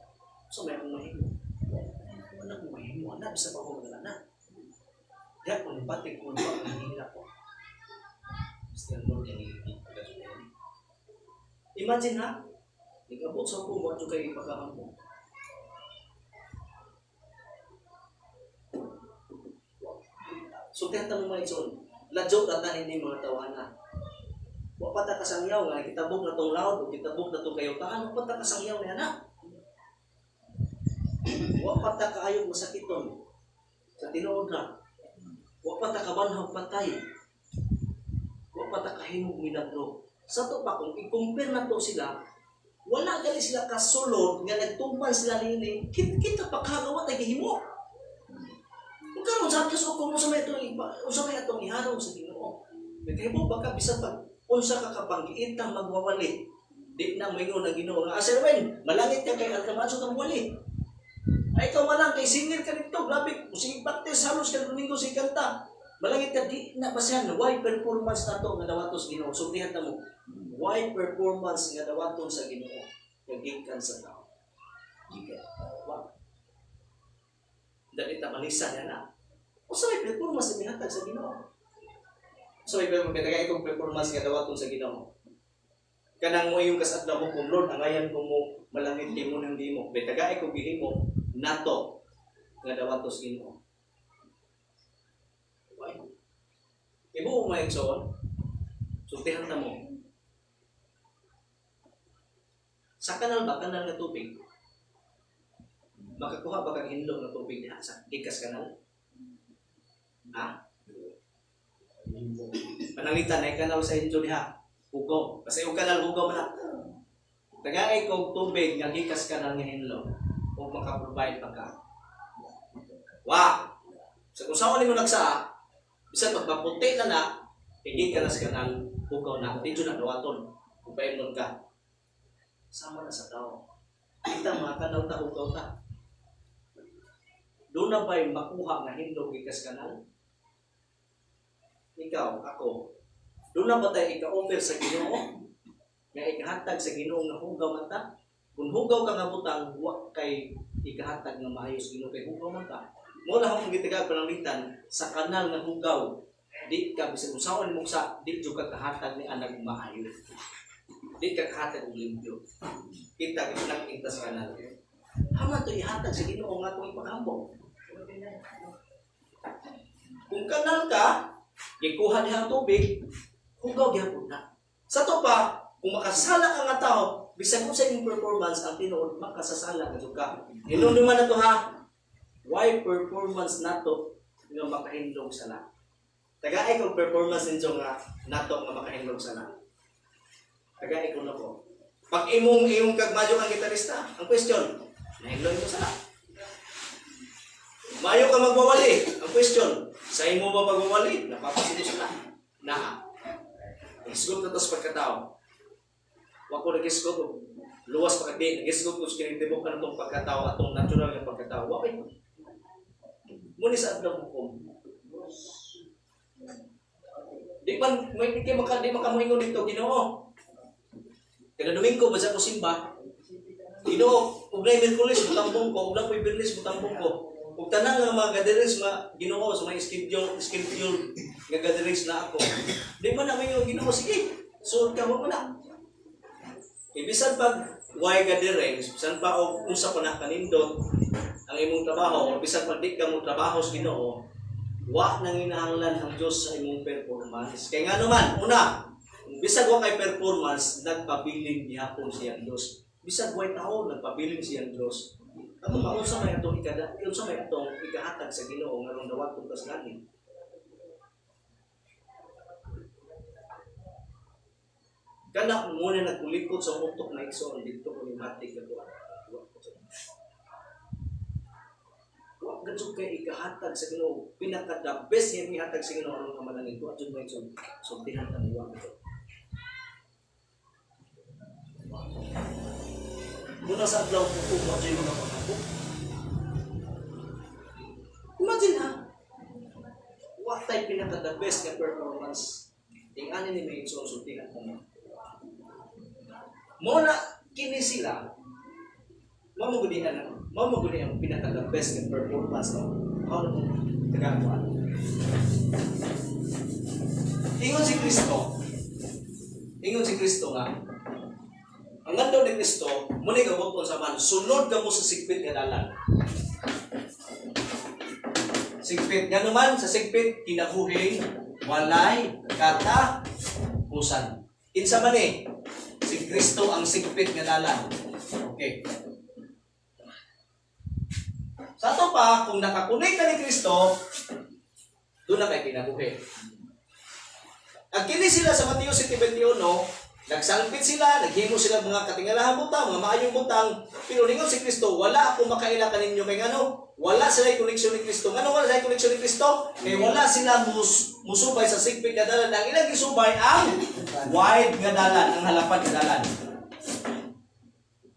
So may akong mahimo. Wala akong mahimo. Anak, bisa pa akong na. Kaya kung batik ko ba, mahihila ko. Still Lord, yung imagine ha, nag-abot sa hukom, wala kayo ipagkakampo. So, kaya mo mga ison, ladyo tatanin din mga tawana. Wala pa ta kasangyaw nga, kitabok na itong laod, o kitabok na itong kayotaan, wala pa ta kasangyaw na anak. Wala pa ta kaayog masakiton sa tinuod na. Wala pa ta kabanhaw patay. Wala pa ta kahimog milagro. Sa to pa, kung i-compare na to sila, wala gali sila kasulod nga nagtumban sila nini, kita pa kagawa tayo gihimo. Kung karon sa atas o kung sa may itong iharaw sa Ginoo. May kahimo baka bisan pag unsa ka kapanggiitang magwawali. Di na maingon ang Ginoo nga asa naman, malangit ka kay alkamanso kang wali. Ay ikaw malang kay singil ka nito, grabe, sige baptis halos ka domingo si kanta. Malangit ka di na basahan, why performance na to nga dawatos Ginoo. Sublihan na mo, why performance nga dawaton sa Ginoo kagikan sa tao. Gikan. Wow. Dali ta malisan yan na. O sa may performance na mihatag sa Ginoo. So may performance nga dawaton sa Ginoo. kanang mo yung kasadlaw mo kung Lord, angayan ko mo malangit kay mo ng dimo. Betagay ko gihimo nato nga dawatos Ginoo. Why? Ibu mo igsoon. Sultihan na mo. Sa kanal ba kanal nga tubig? Makakuha ba kang hinlog na tubig diha sa gikas kanal? Ha? Pananglitan ay kanal sa inyo diha. Hugaw. Kasi yung kanal hugaw man na. Tagaay kong tubig nga gikas kanal nga hinlog o makaprovide pa ka. Wa! Sa kung saan mo nagsaa, bisan pagpaputi na na, hindi ka na sa kanal, hugaw na. Hindi na dawaton. Kung paimnon ka. Sama na sa tao. Kita mga kanal ta, hugaw ta. Doon na ba'y makuha nga hinlog gikas kanal? Ikaw, ako. Doon na ba tayo ika-offer sa Ginoo? Nga ikahatag sa Ginoo nga hugaw man ta? Kung hugaw ka nga butang, huwag kay ikahatag nga maayos Ginoo kay hugaw man ta. Mula akong gitagag pananglitan sa kanal nga hugaw, di ka bisan usawan mo sa di jud ka kahatag ni anak maayo. Di ka kahatag og limpyo. Kita nang kita sa kanal. Haman to ihatag sa Ginoo nga atong ipakambong. Kung kanal ka, gikuha niya ang tubig, hugaw gyapon na. Sa to pa, kung makasala ka nga tao, bisan kung sa inyong performance ang tinuod makasasala ka jud ka. Hinung naman na to ha. Why performance nato nga makahindog sana? Tagaay kung performance ninyo nga nato nga makahindog sana. Tagaay ko na po. Pag imong kagmadyo ang gitarista, ang question, nahindog ito sana. Mayo ka magwawali. Ang question, sa imo ba magwawali? Napapasito sana. Naa. Isgot na tos pagkatao. Wako nag-isgot. Luwas pa kadi. Nag-isgot ko sa kinitibok ka na itong pagkatao at itong natural na pagkatao. Wakay. Muni sa adlaw hukom. Di man di makamuingon dito Ginoo. Kada Domingo basa ko simba. Ginoo, ug nay Miyerkules butambong ko, ug na po'y Biyernes butambong ko. Ug tanan nga mga gatherings nga Ginoo sa mga schedule nga gatherings na ako. Di man na mayo Ginoo sige. Suod ka mo na. Ibisan pag why gatherings, bisan pa og unsa pa na kanindot ang imong trabaho, o bisan pag di ka mo trabaho sa Ginoo, wa nang hinahanglan ang Dios sa imong performance. Kay nga naman, una, bisag wa kay performance, nagpabiling gihapon siyang Dios. Bisag wa tawo, nagpabiling siyang Dios. Ato maunsa may atong unsa may atong ikahatag sa Ginoo nga ron dawat ug sa langit. Kana mo na nagkulikot sa utok na igsoon dito ko ni matik na tuwa. Wa gadto kay ikahatag sa Ginoo, pinaka the best nga ihatag sa Ginoo aron ka malangit ko adto mo igsoon. So tihan ta mo ito. Muna sa adlaw ko kung mo dyan mga pangako. Imagine ha, what type pinaka the best nga performance ting ani ni may igsoon mo. Muna kini sila, mamugudihan ang pinaka the best nga performance no. How na tagakuan. Ingon si Kristo nga, ang ganda ni Kristo, muna gabuton sa man, sunod ka mo sa sigpit nga dalan. Sigpit, nga naman sa sigpit, kinabuhing, walay, katapusan. Kinsa man eh, si Kristo ang sigpit nga dalan. Okay. Sa ato pa, kung nakakunik ka ni Kristo, doon na kay kinabuhi. Agkini sila sa Mateo 7:21, nagsalpit sila, naghimo sila mga katingalahan butang, mga maayong butang, pero ningon si Kristo, wala ako makaila kaninyo kay ngano, wala sila koneksyon ni Kristo. Ngano wala sila koneksyon ni Kristo? Kay wala sila musubay sa sigpit nga dalan. Ang ilang gisubay ang wide nga dalan, ang halapad nga dalan.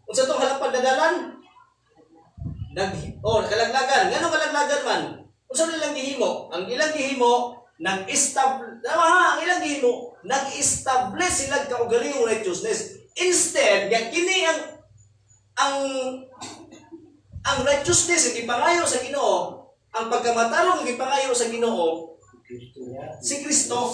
Unsa tong halapad nga dalan? Kalaglagan. Ngano kalaglagan man? Unsa nilang gihimo? Ang ilang gihimo nag-establish sila kaugalingong righteousness. Instead, kini ang righteousness ang ipangayo sa Ginoo, ang pagkamatarong ang ipangayo sa Ginoo, si Kristo.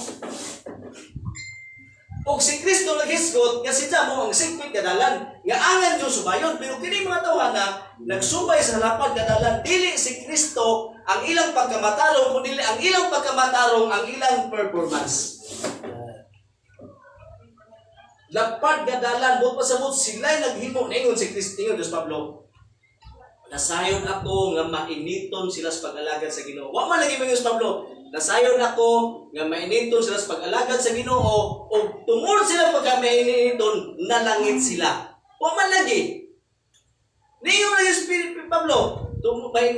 Og si Kristo naghisgot nga sila mo ang sigpit nga dalan nga angan yung subayon, pero kini mga tawhana nagsubay sa lapad nga dalan, dili si Kristo ang ilang pagkamatarong kundi ang ilang pagkamatarong ang ilang performance. Lapad nga dalan buot pasabot sila naghimo ningon si Kristo ningon Dios Pablo. Nasayon ako nga mainiton sila sa pag-alagad sa Ginoo. Wa man lagi Dios Pablo. Nasayon ako nga mainiton sila sa pag-alagad sa Ginoo o tungod sila pagka mainiton nalangit sila. Wa man lagi. Ningon na Espiritu Pablo.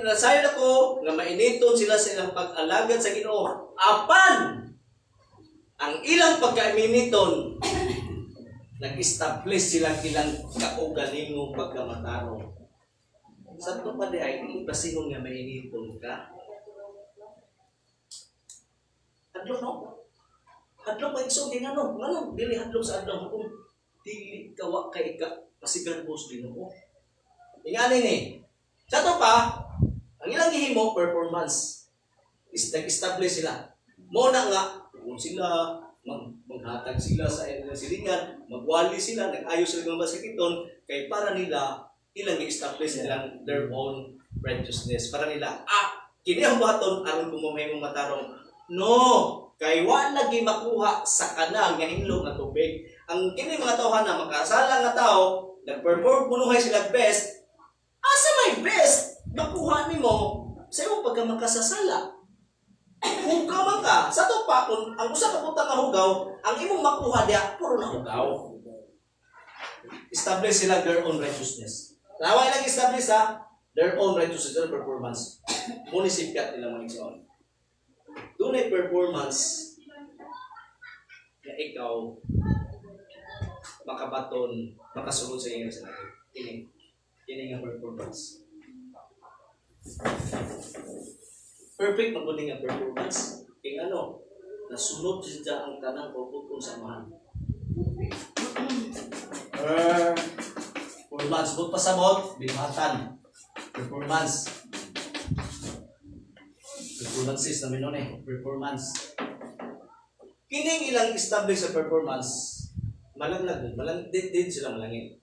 Nasayon ako nga mainiton sila sa ilang pag-alagad sa Ginoo. Apan ang ilang pagka-mainiton nag-establish sila ilang kaugalingong pagkamatarong. Sa ito pa di ay, hindi ba sinong nga mainiton ka? Hadlok no? Hadlok pa iksong din ano? Ano? Dili hadlok sa hadlok kung dili kawa kay ka pasigan boss din mo. Ingani ni. Sa ito pa, ang ilang gihimo performance is nag-establish sila. Muna nga, kung sila maghatag sila sa silingan, magwali sila, nag-ayos sila ng basikiton, kay para nila ilang i-establish nilang their own righteousness. Para nila, kini ang baton, aron kumumay mong matarong. No! Kay wala lagi makuha sa kanang nga hinlog na tubig. Ang kini mga tawhan na makasala nga tao, nag-perform punuhay sila best, asa may best? Makuha ni mo sa iyong pagka makasasala. Hugaw man ka. Sa to pa, kung ang usa ka punta ka hugaw, ang imong makuha diya, puro na hugaw. Establish sila their own righteousness. Naway lang establish their own righteousness, their performance. Munisipyat nila mga igsoon. Doon ay performance na ikaw makabaton, makasunod sa iyong sinabi. Ini nga performance. Perfect maguling nga performance. Kaya ano, nasunod siya ang tanang pagpupong samahan. Performance. Bukod pasabot, binahatan. Performance. Performances namin nun performance. Kining ilang establish sa performance, malanglag din sila malangit.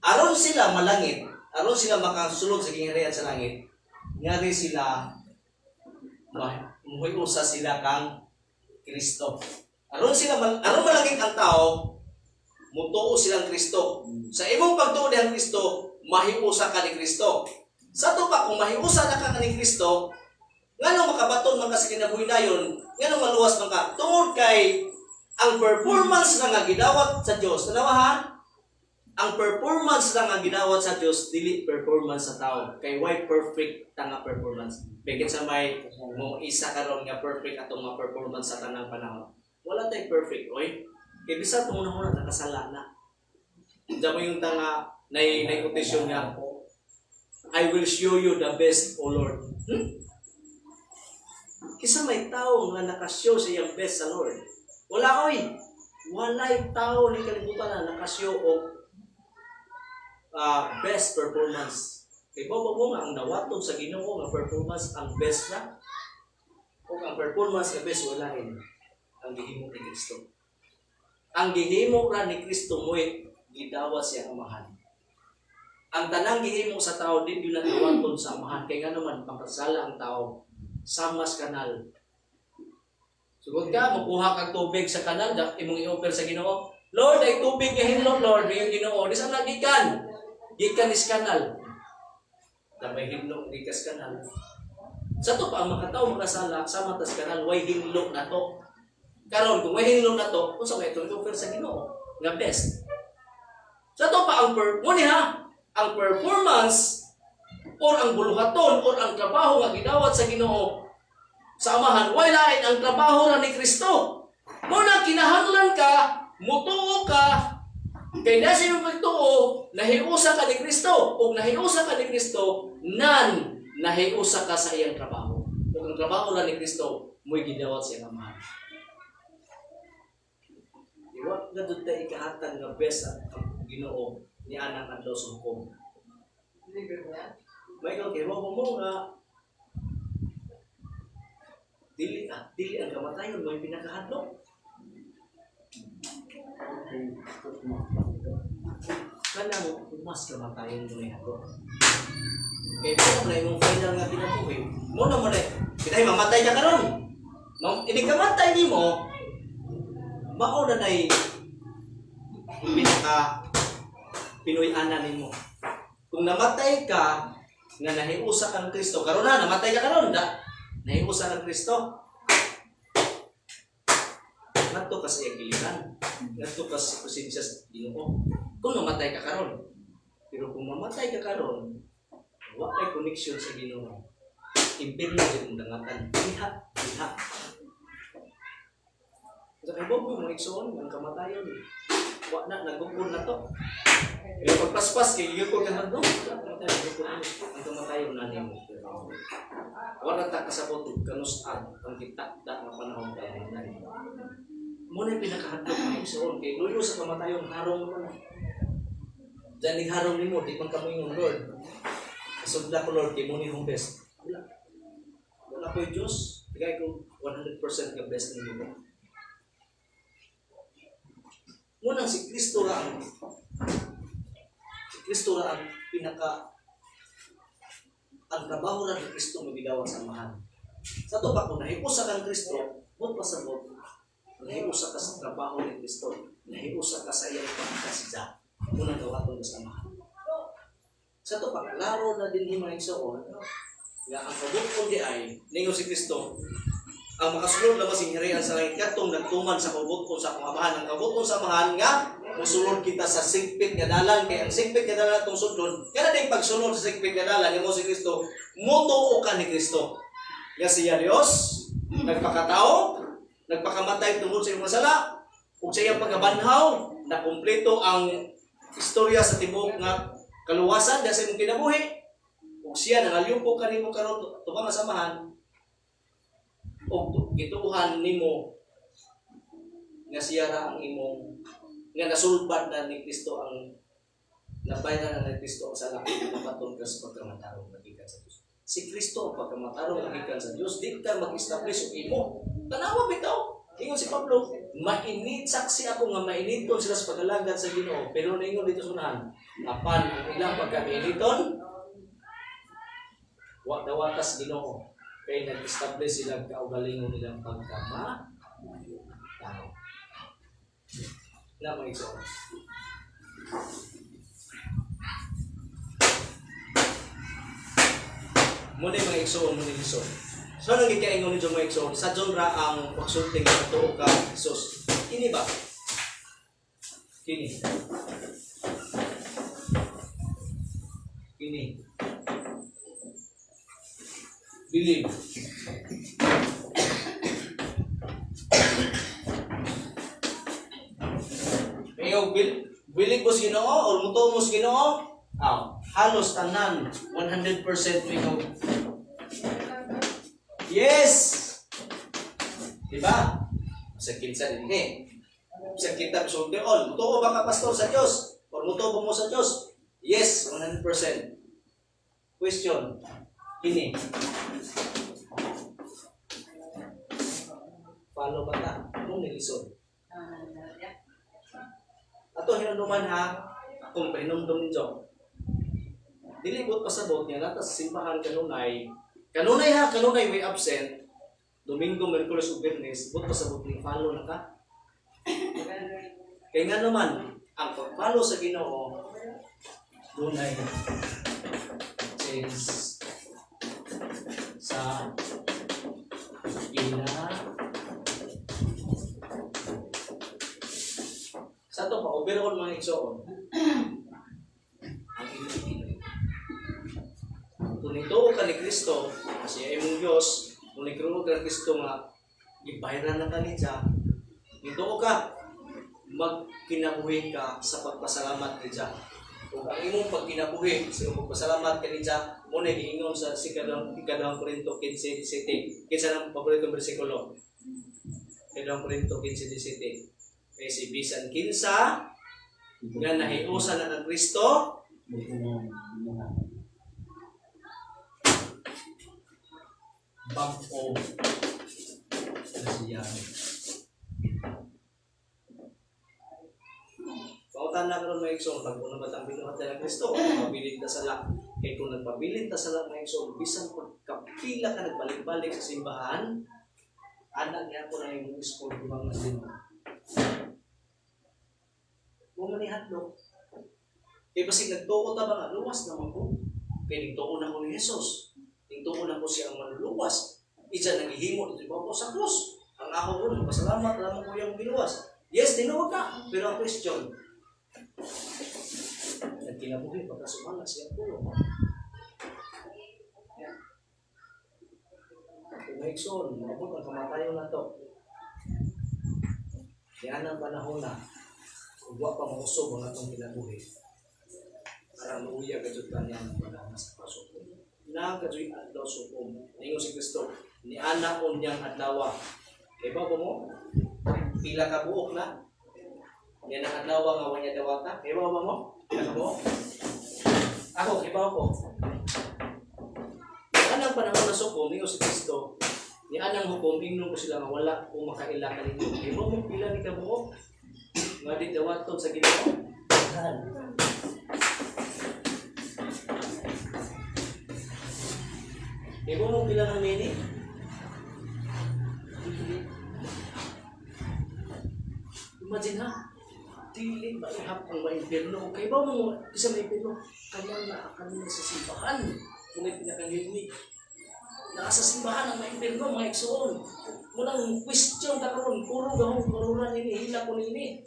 Aron sila malangit, aron sila makasulod sa kingharian sa langit, ngari sila muhiusa sila kang Kristo. Aron malangit ang tao, mutuo silang Kristo. Sa imong pagtuo ang Kristo, mahiusa ka ni Kristo. Sa to pa kung mahiusa na ka ni Kristo, ngano makabaton man ka sa kinabuhi dayon, ngano maluwas man ka tungod kay ang performance na nga gidawat sa Dios. Tanawa ha? Ang performance na nga gidawat sa Dios dili performance sa tao. Kay why perfect ta nga performance? Bigit sa may mo isa karon nga perfect atong mga performance sa tanang panahon. Wala tay perfect, oy. Kay bisan tong una nakasala na. Damo yung tanga nay quotation nga, I will show you the best, O Lord. Kisa may tao nga nakashow sa iyang best sa Lord. Wala oy. Walay tao ni kalibutan na nakashow og best performance. Kay mo nga ang nawaton sa Ginoo nga performance ang best na. O ang performance nga best wala rin ang gihimo ni Kristo. Ang gihimo ra ni Kristo mo'y gidawa siya amahan. Ang tanang gihimo sa tao din yun nawaton sa amahan. Kaya nga naman pagkasala ang tao samas kanal. Sugod ka, makuha kang tubig sa kanal, imong i-offer sa Ginoo. Lord, ay tubig hinlo, Lord, yung Ginoo. Di saan nagikan? Gikan is kanal. Damay hinlo, gikas kanal. Sa to pa, ang makataw, makasala, sa matas kanal, way hinlo na to. Karon kung way hinlo na to, kung sa may ito, i-offer sa Ginoo. Nga best. Sa to pa, ang performance or ang buluhaton or ang trabaho nga gidawat sa Ginoo sa amahan, way lain ang trabaho ra ni Kristo. Muna kinahanglan ka, mutuo ka, kay nasa iyong pagtuo, nahiusa ka ni Kristo. O nahiusa ka ni Kristo, nahiusa ka sa iyang trabaho. Kung ang trabaho ra ni Kristo, mo'y gidawat sa iyang amahan. Iwag na doon tayo ikahatag na best ang Ginoo ni anang adlaw sa hukom. May kang kaya mo nga dili ang kamatayon mo yung pinakahadlok. Kanang mas kamatayon mo na ako. Kaya mo na yung final nga kinabuhi. Mo na mo na. Kinahay mamatay ka karon. Ini kamatay ni mo. Mao na nay pinaka Pinoy-ana nimo. Kung namatay ka nga nahiusa kang Kristo, karon na namatay ka karon da. Nahiusa kang Kristo. Ngadto ka sa iyang giliran. Ngadto ka sa presensya sa Ginoo. Kung namatay ka karon. Pero kung mamatay ka karon, wa kay connection sa Ginoo. Impirno sa imong dangatan. Iha. Sa kabog mo igsoon ang kamatayon. Wa na nagugod na to. Pero pagpaspas kay gigukod ka no. Ang kamatayon na nimo. Wala ta kasabot kanus-an ang kita da nga panahon kay na. Muna pinakahadlok ng igsoon kay luyo sa kamatayon harong mo na. Diyan harong nimo di man kamo yung Lord. Kasubla ko Lord kay mo ni hong best. Wala ko Diyos. Bigay ko 100% nga best nimo. Munang si Kristo ra ang pinaka ang trabaho ra ni Kristo mabidawat sa amahan. Sa to ba kung nahiusa kang Kristo, bot pasabot. Nahiusa ka sa trabaho ni Kristo, nahiusa ka sa iyang pagkasidya. Munang gawaton sa amahan. Sa to ba klaro na din himay igsoon nga ang kabukon di ay ningo si Kristo ang makasulod na masing hirian sa langit katong nagtuman sa kabukon sa akong amahan. Ang kabukon sa amahan nga musulod kita sa sigpit nga dalan kay ang sigpit nga dalan atong sudlon kana ding pagsulod sa sigpit nga dalan nimo si Kristo mutuo ka ni Kristo nga siya Dios nagpakatao nagpakamatay tungod sa iyong masala ug sa iyang pagkabanhaw na kumpleto ang istorya sa tibuok nga kaluwasan dahil sa imong kinabuhi ug siya nangalyupo kanimo karon tubang sa amahan ug gituhan nimo nga siya ra ang imong nga nasulbad na ni Kristo ang nabayaran na ni Kristo ang sala na paton ka sa pagkamatarong magikan sa Dios. Si Kristo ang pagkamatarong magikan sa Dios, di ka mag-establish og imo. Tanawa bitaw. Ingon si Pablo, mainit saksi ako nga mainiton sila sa pagalagan sa Ginoo, pero ningon dito sunahan, apan ang ilang pagkamainiton wa dawatas Ginoo. Kaya nag-establish sila kaugalingon nilang pagkamatarong. Na mga igsoon. Muna yung mga igsoon, muna yung igsoon. So, nang ikaingon nito mga igsoon, sa genre ang pagsulting ng tuo ka, Jesus. Kini ba? Kini. Believe. Believe mo sa Ginoo o mutuo mo sa Ginoo? Halos tanan 100% mingo. Yes. Diba? Sa kinsa din sa kitab sulti on. Mutuo ba ka pastor sa Dios? O mutuo mo sa Dios? Yes, 100%. Question. Kini. Follow ba ta? Anong nilisod? Ato hinumduman ha, akong pahinumdum ninyo. Dilibot pasabot niya natas simbahan kanunay may absent. Domingo, Merkules ug Biyernes, bot pasabot ni follow na ka. Kaya nga naman, ang pag-follow sa Ginoo dunay change sa sa to pa, overall mga igsoon. Ang Pinoy. Kung ito ka ni Kristo, kasi imong Diyos, kung nagkaroon ka ni Kristo nga, ibayran na ka niya, ito ka, magkinabuhi ka sa pagpasalamat niya. Kung ang imong pagkinabuhi sa imong pagpasalamat ka niya, muna giingon sa ikadawang Korinto 15:17. Kinsa ng paboritong bersikulo? Ikadawang Korinto 15:17. Kasi bisan kinsa nga nahiusa na ng Kristo bag-o na siya. karon mga igsoon pag una batang binuhatan ng Kristo, pabilin ta sala. Kay kung nagpabilin ta sala mga igsoon, bisan pagkapila ka nagbalik-balik sa simbahan, anak niya ko na yung school ko mga din. Mo manihadlok. Kaya basig nagtuo ta ba nga, luwas naman ko. Kaya nagtuo na ko ni Jesus. Nagtuo na ko siya ang manluluwas. Isa naghihimo dito ba sa krus. Ang ako ko, pasalamat naman ko yung binuwas. Yes, tinuod ka. Pero ang question, nagkinabuhi pagkasumala siya pulo. Kung may ikson, mabot ang kamatayon na to. Yan ang panahon na, kung buwa pa mausog ang atong kinabuhi. Para luya ka dyan kanya ng panahon sa pasok. Nakadyoy adlaw sukom. Ningon si Kristo, ni anak on niyang adlawa. Kaya ba mo? Pila ka buok na? Yan ang adlaw nga wanya dawata. Kaya ba mo? Pila ka buok? Ako, kaya ba ako? Ni anang panahon na sukom, ningon si Kristo, ni anang hukom, ingnon ko sila nga wala kung makaila ka ninyo. Kaya ba mo pila ni ka buok? Nga di dawaton sa Ginoo. Kaya ba mo pila ng mini? Imagine ha, dili ba ihap ang maimpirno? Kaya ba mo isa maimpirno? Kanya na kami sa simbahan. Kung may pinakalinig. Nasa simbahan ang maimpirno, mga iksoon. Munang question ka karon, puro gahong karuran ini, hila ko nini.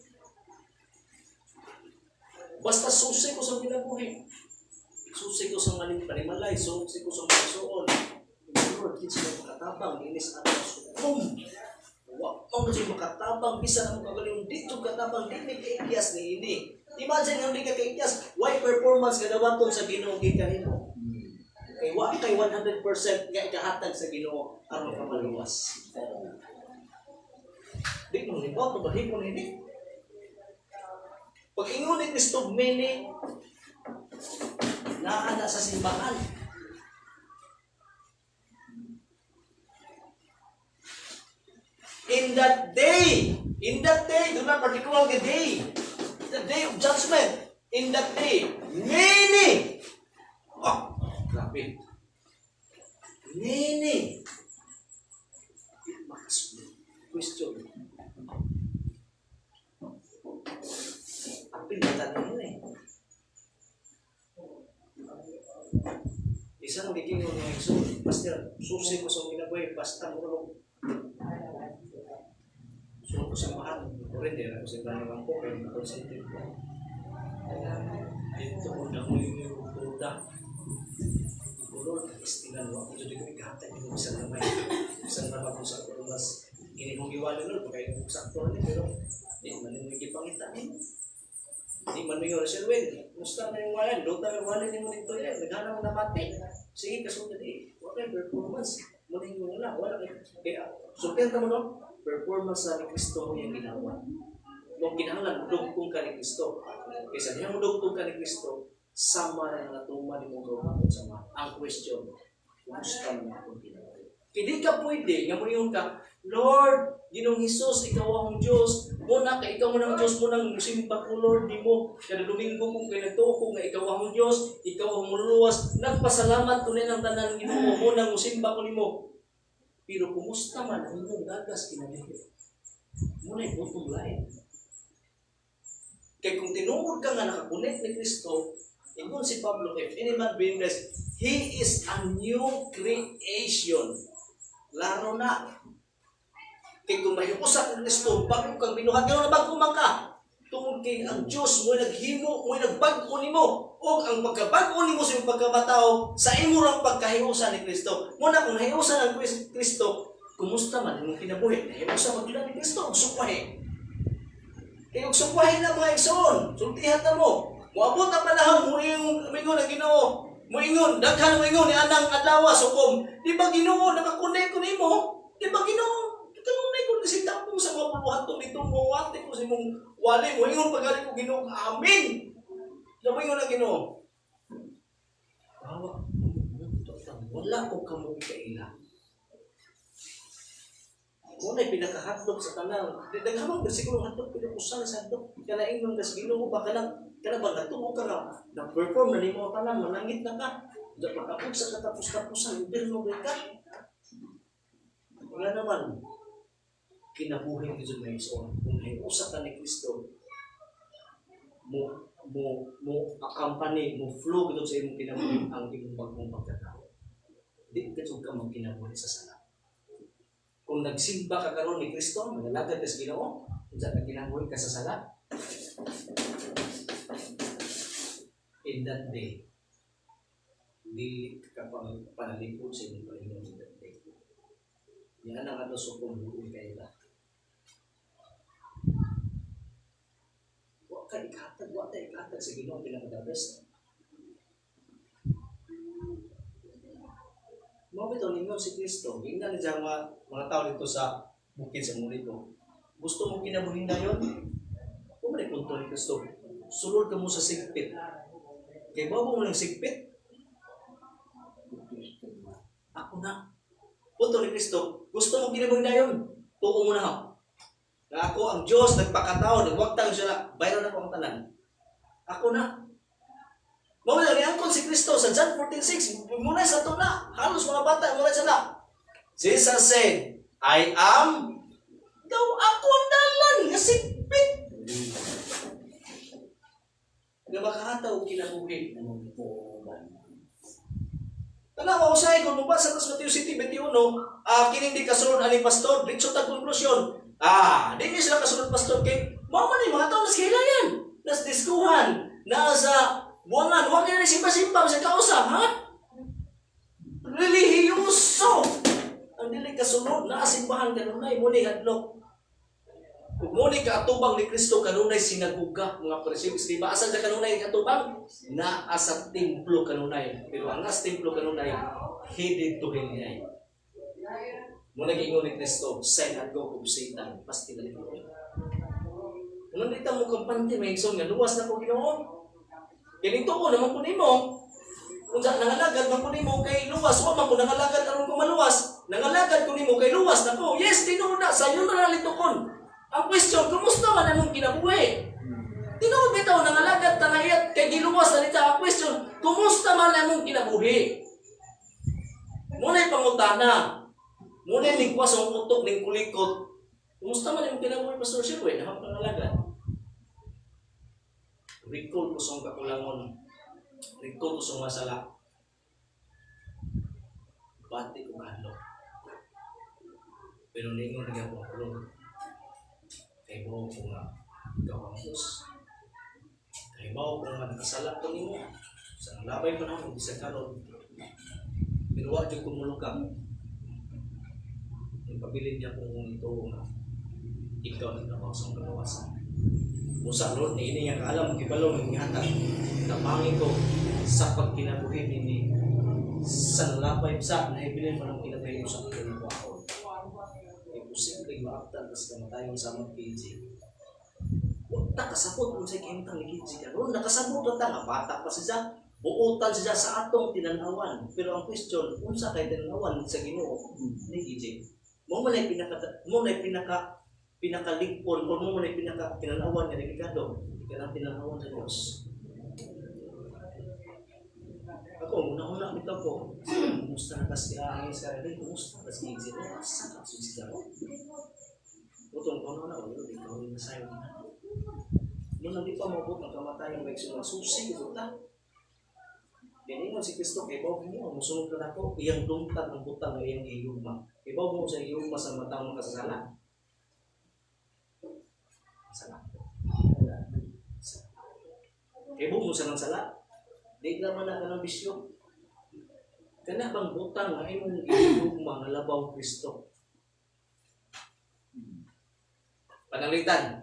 Basta susi ko sa kinabuhi. Susi ko sa panimalay, susi ko sa mga iksoon. Lord, kinsa mo makatabang, inis at sukom. Wak mo siya makatabang, bisa na mo kagaling dito katabang, di may kaiyas ni ini. Imagine yung di ka kaiyas, why performance ka dawaton sa Ginoo kanino? Kay wa kay 100% nga ikahatag sa Ginoo aron ka maluwas. Di mo ni ba bahipon ini? Pag ingon ni Kristo mini naa na sa simbahan. In that day, do not particular the day of judgment, in that day, many, grabe, many, question, apil na tanong yun Isang naging yung mga exo, basta susi ko sa kinabuhi, basta mo so, ko sa mahal, o rin din ako sa iba naman po, pero consented ko. Dito ko na mo yung tuda. Lord, istinan mo, ito di ko ikahatay, hindi ko isang naman. Isang naman ko sa mas kinimong iwala, Lord, pagkain ko sa aktor niya, pero di man yung ikipangita niya. Di man yung Sir Win, musta na yung walan, luta yung walan niyo dito yan, naghanap na mati. Sige, kasunod di, wala performance. Muling mo na, wala kaya, sukenta mo no? Performance sa ni Kristo yung ginawa. Kung kinahanglan, dugtong ka ni Kristo. Kaysa niya mo dugtong ka ni Kristo, sama na natuma ni mong gawin sa mga. Ang question, kumusta mo na kung ginawa? Hindi ka pwede, nga mo yung ka, Lord, Ginoong Hesus, ikaw ang Diyos. Muna ka, ikaw mo ng Diyos, munang simpa ko, Lord, di mo. Kada Domingo kung pinagtuo ko nga ikaw ang Diyos, ikaw ang muluwas. Nagpasalamat ko na ng tanan Ginoo, munang simpa ko ni mo. Pero kumusta man ang inyong gagas kinabuhi? Muna yung butong lain. Kaya kung tinungod ka nga nakakunik ni Kristo, ingon si Pablo, if any man be in Christ, he is a new creation. Laro na. Kaya kung mahiusak ni Kristo, bago kang binuhat, gano'n na bago man ka. Tungod kay ang Diyos mo'y naghimo, mo'y nagbago ni mo. O ang pagkabago ni mo sa iyong pagkamatao, sa imo rang pagkahiusan ni Kristo. Muna kung nahiusan ang Kristo, kumusta man yung kinabuhi? Nahiusan magkila ni Kristo, sukwahe. Kaya kung sukwahe na mga igsoon, sultihan na mo. Muabot ang panahon, muingon ang Ginoo. Muingon, daghan muingon ni anang adlaw sukom. Di ba Ginoo nakakunik ko nimo? Di ba Ginoo? Kanunay ko kasi tapong sa mga puluhatong dito mo wate ko sa imong wali mo ingon pagari ko Ginoo. Amen. Damo ingon ang Ginoo. Wala ko kamo ikaila. Muna pinakahandog sa tanan. Daghamang siguro handog pinakusan sa handog. Kana ingon kas Ginoo ba kana ba natuo ka nga na-perform na nimo tanan manangit na ka. Da pagkapug sa katapos-tapusan impirno ka. Wala naman kinabuhi ni Jud may ison. Kung may usa ka ni Kristo mo accompany mo flow gito sa imong kinabuhi ang imong bagong pagkatao. Di ka jud ka magkinabuhi sa sala. Kung nagsimba ka karon ni Kristo, magalagad ka sa Ginoo, unsa ka kinabuhi ka sa sala? In that day, dili ka panalipod sa imong Panginoon in that day. Yan ang ato sa pumbuhi kayo na. Wa ka ikatag sa Ginoo pinaka-best. Mga bitaw ninyo si Kristo, tingnan niya mga tao dito sa bukid sa Murito. Gusto mo kinabuhin na yun? Kung may punto ni Kristo, sulod ka mo sa sigpit. Kaya bago mo ng sigpit, ako na. Punto ni Kristo, gusto mo kinabuhin na yun? Tuko mo na ako. Na ako ang Diyos, nagpakatao, nagwagtang siya na, bayro na ko ang tanan. Ako na. Mawala niangkon si Kristo sa John 14:6. Muna sa ito na. Halos mga bata, muna siya na. Jesus said, I am daw ako ang dalan nga sigpit. Nga makahataw kinabuhi. Tanawa ko sa'yo, kung mabasa sa Matthew City 21, kining di kasunod aning pastor, dito ta konklusyon. Di niya sila kasunod pastor kay mama ni mga tao nas kailangan. Nas diskuhan, nasa buwangan, huwag na simpa-simpa sa kausa, ha? Relihiyoso! Ang dili kasunod, naasimbahan kanunay, muni hadlok. Kung muni kaatubang ni Kristo, kanunay sinaguga, mga presibis. Diba, asan sa kanunay katubang? Naa sa templo kanunay. Pero ang nas templo kanunay, headed to hell niya. Muna gingon ni Kristo, sign at go of Satan, pasti na ito. Kung nandito mo kampante, may isong nga, luwas na po ginoon. Ganito ko naman po nimo. Kung nangalagad man po nimo kay luwas, wa man ko nangalagad aron ko maluwas. Nangalagad ko nimo kay luwas nako. Yes, tinuod na sa iyo na nalitukon. Ang question, kumusta man anong kinabuhi? Tinuod bitaw nangalagad tanayat kay giluwas na nita. Ang question, kumusta man anong kinabuhi? Muna'y pangutana. Muna'y ligwas ang utok ning kulikot. Kumusta man anong kinabuhi, Pastor Sherwin? Nahap nangalagad. Recall ko sa kakulangon. Recall ko sa masala. Bati ko kahalo. Pero ningon na ako ako. Kaya mo ko nga ikaw ang Diyos. Kaya mo ko nga nakasala ko nimo. Sa labay pa naman, bisa karon. Pero wag yung kumulukang. Yung pabilin niya kung ito nga ikaw ang trabaho sa kalawasan. Usa ron ni ini yang alam kibalo ng hata napangin ko sa pagkinabuhi ni sa lapay sa nahibilin man ang kinabuhi mo sa kinabuhi. Imposible maaptan tas kamatayon sa mga PG. Wala kasabot kung sa kintang ni PG karon nakasabot ta nga bata pa siya buutan siya sa atong tinanawan pero ang question unsa kay tinanawan sa Ginoo ni PG mo man ay pinakaligpon o mo na pinaka-pinanawan nga delikado kanang pinanawan sa Diyos. Ako, una-una ito ko, kumusta na kasi ang Israel, kumusta na kasi Israel, saan ka siya mo? Utong ko na, wala, ikaw yung nasayo na. Nung hindi pa mabot ang kamatayan, may susi, ito ta. Ganingon si Kristo, ibaw mo, musunod ka na ko, iyang dumtag ang butang na iyang iyugma. Ibaw mo sa iyugma sa matang makasasala. Sala. Ibo mo sa nang sala. Di naman na ka ng bisyo. Kana bang butang nga imong iyugma nga labaw Kristo. Pananglitan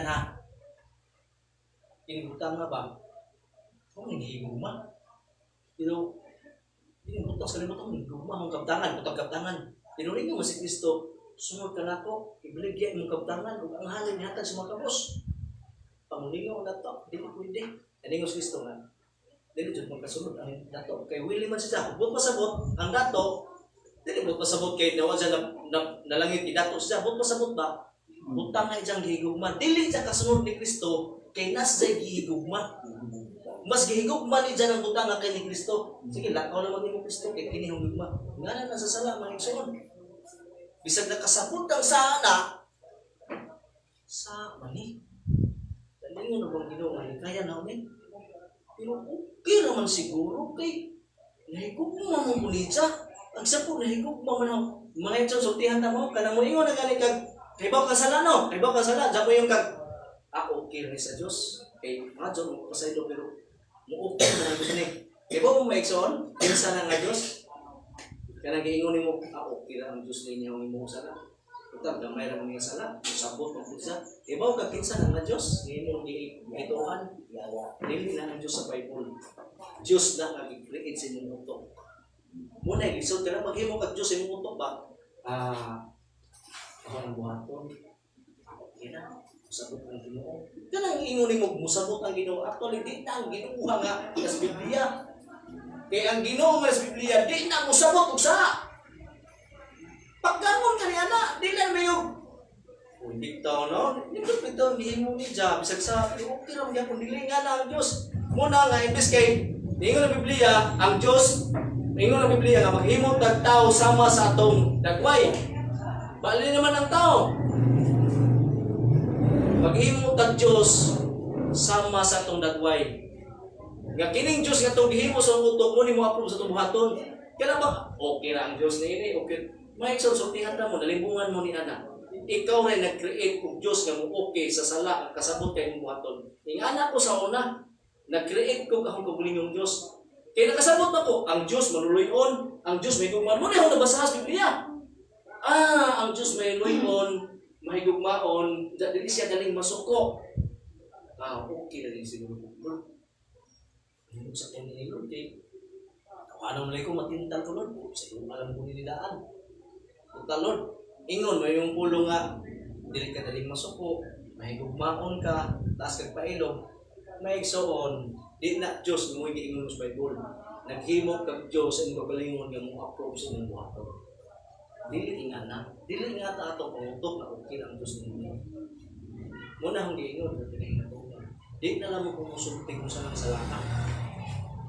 ha. Inibutang nga ba? Kung higugma. Pero inibutang sa limot ang higugma ang kaptangan, butang kaptangan. Pero rin mo si Kristo, sunod ka na ko, ibaligya imong kaptangan ug ang halin nihatag sa mga kabos. Pangulingaw na to, di mo pwede. Ani ngos Kristo nga. Dili jud magkasunod ang dato. Kay willing man siya, bot pasabot ang dato, Dili mo pasabot kay nawa siya nalangit idato siya, bot pasabot ba? Butang na ijang gihigugma. Dili siya kasunod ni Kristo kay nas jay gihigugma. Mas gihigugma ni dyan ang butang nga kay ni Kristo. Sige, lakaw naman ni Kristo kay kini higugma. Nga na nasasala mga igsoon. Bisag nakasabot ang sana sa mani. Dali nga nabang ginawa ni kaya na ulit. Pero okay naman siguro kay nahigugma mo muli siya. Ang sapo nahigugma man ang mga igsoon sultihan na mo. Kanang mo ingon na galing kag kaibaw ka sala no? Kaibaw ka sala. Diyan mo yung kag okay rin sa Diyos. Kay mga Diyos mo pasaylo pero muukay na lang gusto ni. Kaibaw mo maigsoon? Kinsa na nga Diyos? Kaya nag-iingon mo, okay lang ang Diyos ninyo ang imong sala. Ito, gamay lang mga sala. Sabot ng pizza. Ibaw ka kinsa na nga Diyos? Hindi mo ituan. Dili na ang Diyos sa Bible. Diyos na nag-create sa inyong utok. Muna, isod ka na maghimo kag Diyos sa inyong utok ba? Ako ang buhaton. Okay na. Musabot ang Ginoo. Kanang ingon mo, musabot ang Ginoo. Actually, di na ang Ginoo nga sa Biblia. Kaya ang Ginoo nga sa Biblia, di na musabot og sa. Paggangon ka niya na, di lang na yung bitaw, no? Bitaw, hihimo ni Jab. Bisag sa, okay lang niya kung dili nga na ang Diyos. Muna nga, imbes kay, ingon na Biblia, ang Diyos, ingon na Biblia nga maghimo tag tao sama sa atong dagway. Bali naman ang tao. Maghimo tag Diyos sama sa atong dagway. Nga kining Diyos nga itong gihimo sa utok mo ni mo approve sa itong buhaton. Kaya ba? Okay na ang Diyos na ini. Okay. May sultihan na mo, nalimbungan mo ni anak. Ikaw rin nag-create kong Diyos nga mo okay sa sala ang kasabot kay mong buhaton. Yung anak ko sa una, nag-create ko kahong kabuling Diyos. Kaya nakasabot na ko, ang Diyos manuluyon, ang Diyos may gugmaan. Muna yung nabasa sa Biblia. Ang Diyos may luyon, may gugmaon, dili siya galing masuko. Okay na rin siguro. Ano sa kanya ni Lord, kay tawanan mo lang ko matintal ko Lord. Sa iyo alam ko nilidaan. Punta Lord, ingon mo yung pulo nga, dili ka daling masuko, may gugmaon ka, taas kag pailog, may igsoon, di na Diyos mo giingon sa Bible. Naghimo kag Diyos ang kagalingon nga mo approve sa imong buhaton. Dili ingana, dili ingata ato pangutok na okay ang Diyos ninyo. Muna ang giingon sa tinay to. Di na lang mo kung sulti mo sa salamat.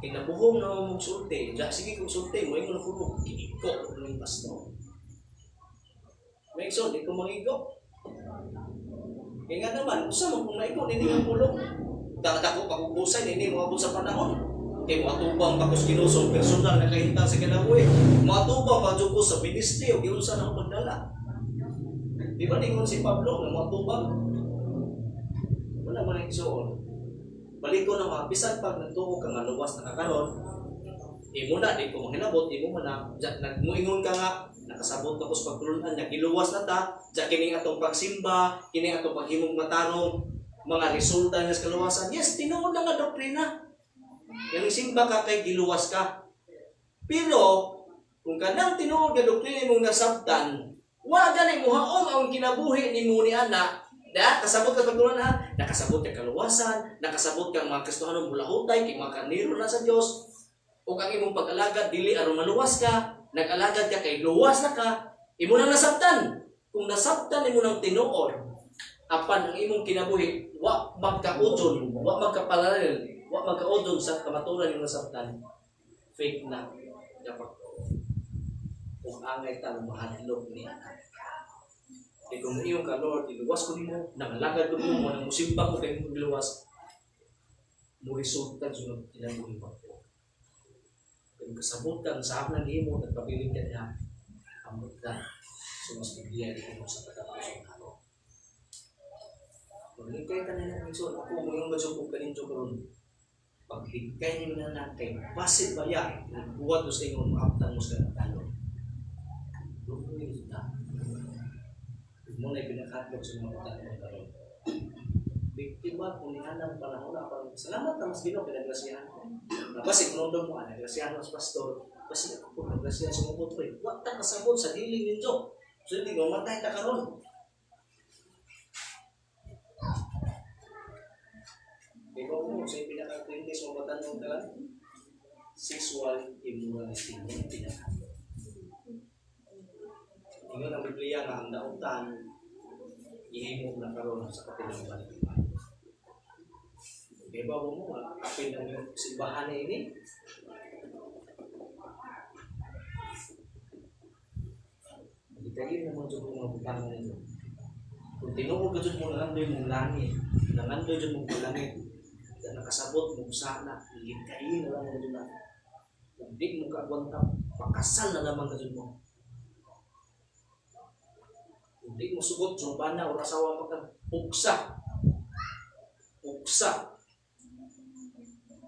Kinabuhong na mo sulti, sige kung sulti mo, ingon ko mo, iiko ko ng pastor. May igsoon, di ko mangigo. Kaya nga naman, usa mo kung naiko, hindi nga pulong. Dako pagugusay, hindi mo abot sa panahon. Kaya mga tubang pagkos kinusong personal na kahintang sa kinabuhi. Mga tubang pagkos sa ministry o ginusa na akong pagdala. Di ba ningon si Pablo ng mga tubang? Wala mo na igsoon. Balik ko na mga bisan pag nagtuo ka nga luwas na kakaroon, imo na, di ko manginabot, imo man na, nagmuingon ka nga, nakasabot ka po sa pagtulunan niya, giluwas na ta, dyan kining atong pagsimba, kining atong paghimong matarong, mga resulta niya sa kaluwasan. Yes, tinuod na nga doktrina. Yung simba ka kay giluwas ka. Pero, kung kanang tinuod nga doktrina mong nasabtan, wala ganay mo haom ang kinabuhi ni mo ni ana, kasabot ka pagtulunan ha, nakasabot ka kaluwasan, nakasabot ka mga Kristohanong bulahutay, kay mga kaniro na sa Diyos, o kang imong pag-alagad, dili aron maluwas ka, nag-alagad ka kay luwas na ka, imo nang nasabtan. Kung nasabtan imo nang tinuod, apan ang imong kinabuhi, wa magkaudon, wa magkapalalel, wa magkaudon sa kamaturan yung nasabtan, fake na. Dapat kung angay tang mahadlok ni anak. Kaya kung iyong ka, Lord, iluwas ko nimo, nangalagad ko nimo, nang musimba ko kayo mong iluwas, mo resulta sunod kinabuhi mo. Kung kasabutan sa akong nag-imo, nagpabiling ka niya, amot ka. So, mas bigyan mo sa pagkakasong araw. Maghigkay ka na lang. So, ako mo yung masukog ka ninyo karoon. Paghigkay niyo na lang kay pasit ba yan? Nagbuhat mo sa inyo, maaptan mo sa talo. Doon mo yung kita. Doon mo na pinakatlog sa mga talo karoon. Biktima kung nihanang panahon na parang salamat na mas Ginoo pinagrasyahan ko. Napasig nondong mo, nagrasyahan mas pastor. Kasi ako po nagrasyahan sa mga puto. Huwag ta kasabot sa diling ninyo. So hindi mo matay ta karon. Ikaw mo, sa pinaka-quintis mo batanong ka, sexual immorality mo pinaka. nga ang dautan ihimo na karon sa katinuban. Kaya ba mo nga, kapin ang yung simbahan na ini? Hindi kayo naman dyan mga butangan nito. Kung tinuog ka dyan mo nangandoy mong langit, nangandoy dyan mong langit, na nakasabot mong sana, hindi kayo na lang mo dyan na. Hindi mo kagwantap, pakasal na naman ka dyan mo. Hindi mo sugot, sumbana, o asawa mo kang uksa. Uksa.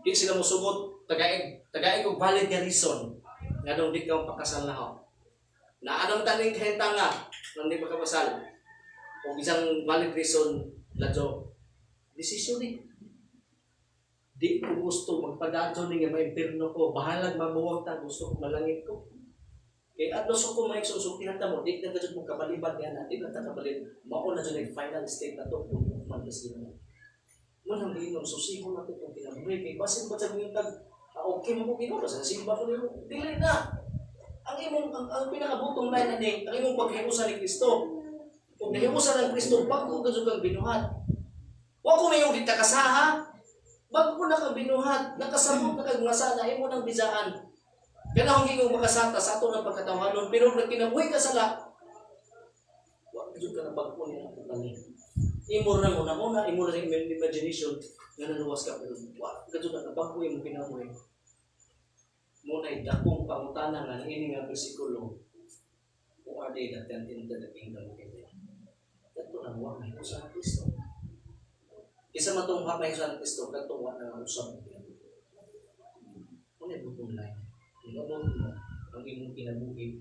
Di sila mo sugot, tagaig og valid nga reason nga nung di ka pakasal na ho. Na anong taning kahita nga nung di pa kapasal. O isang valid reason, ladyo, desisyon ni. Di ko gusto magpadadyo ni nga maimpirno ko, bahalag mabuwag ta, gusto ko malangit ko. Kaya adlos ko may susultihan ta mo, di na gadyo mong kabaliban yan, di na ta kabalin, mao na dyan yung final state na to, kung mandas yun. Munang ginom, susiho na ito kung kinabuhi. Kaya basin ba sa mga tag, okay mo ginom, sa simba ko nilo, dili na. Ang pinakabutong line na din, ang imong paghiusan ni Kristo. Kung nahiusan ng Kristo, bago ka kang binuhat. Huwag ko na yung ditakasaha, bago na kang binuhat, nakasamot na kang masana, imo nang bisaan. Kaya na hindi kong makasata sa ato ng pagkatawanon, pero nang kinabuhi ka sala, huwag ka na bago niya ang pagkaling. Imo na muna, imo na yung imagination nga naluwas ka, pero wala ka dyan na bago yung pinabuhi. Muna dakong pangutana nga ini nga bersikulo, who are they that enter the kingdom of heaven? Ito lang wala na ito sa Kristo. Isa matong hapay sa Kristo, ito wala na usap. Muna butong line. Inabot mo ang imong kinabuhi,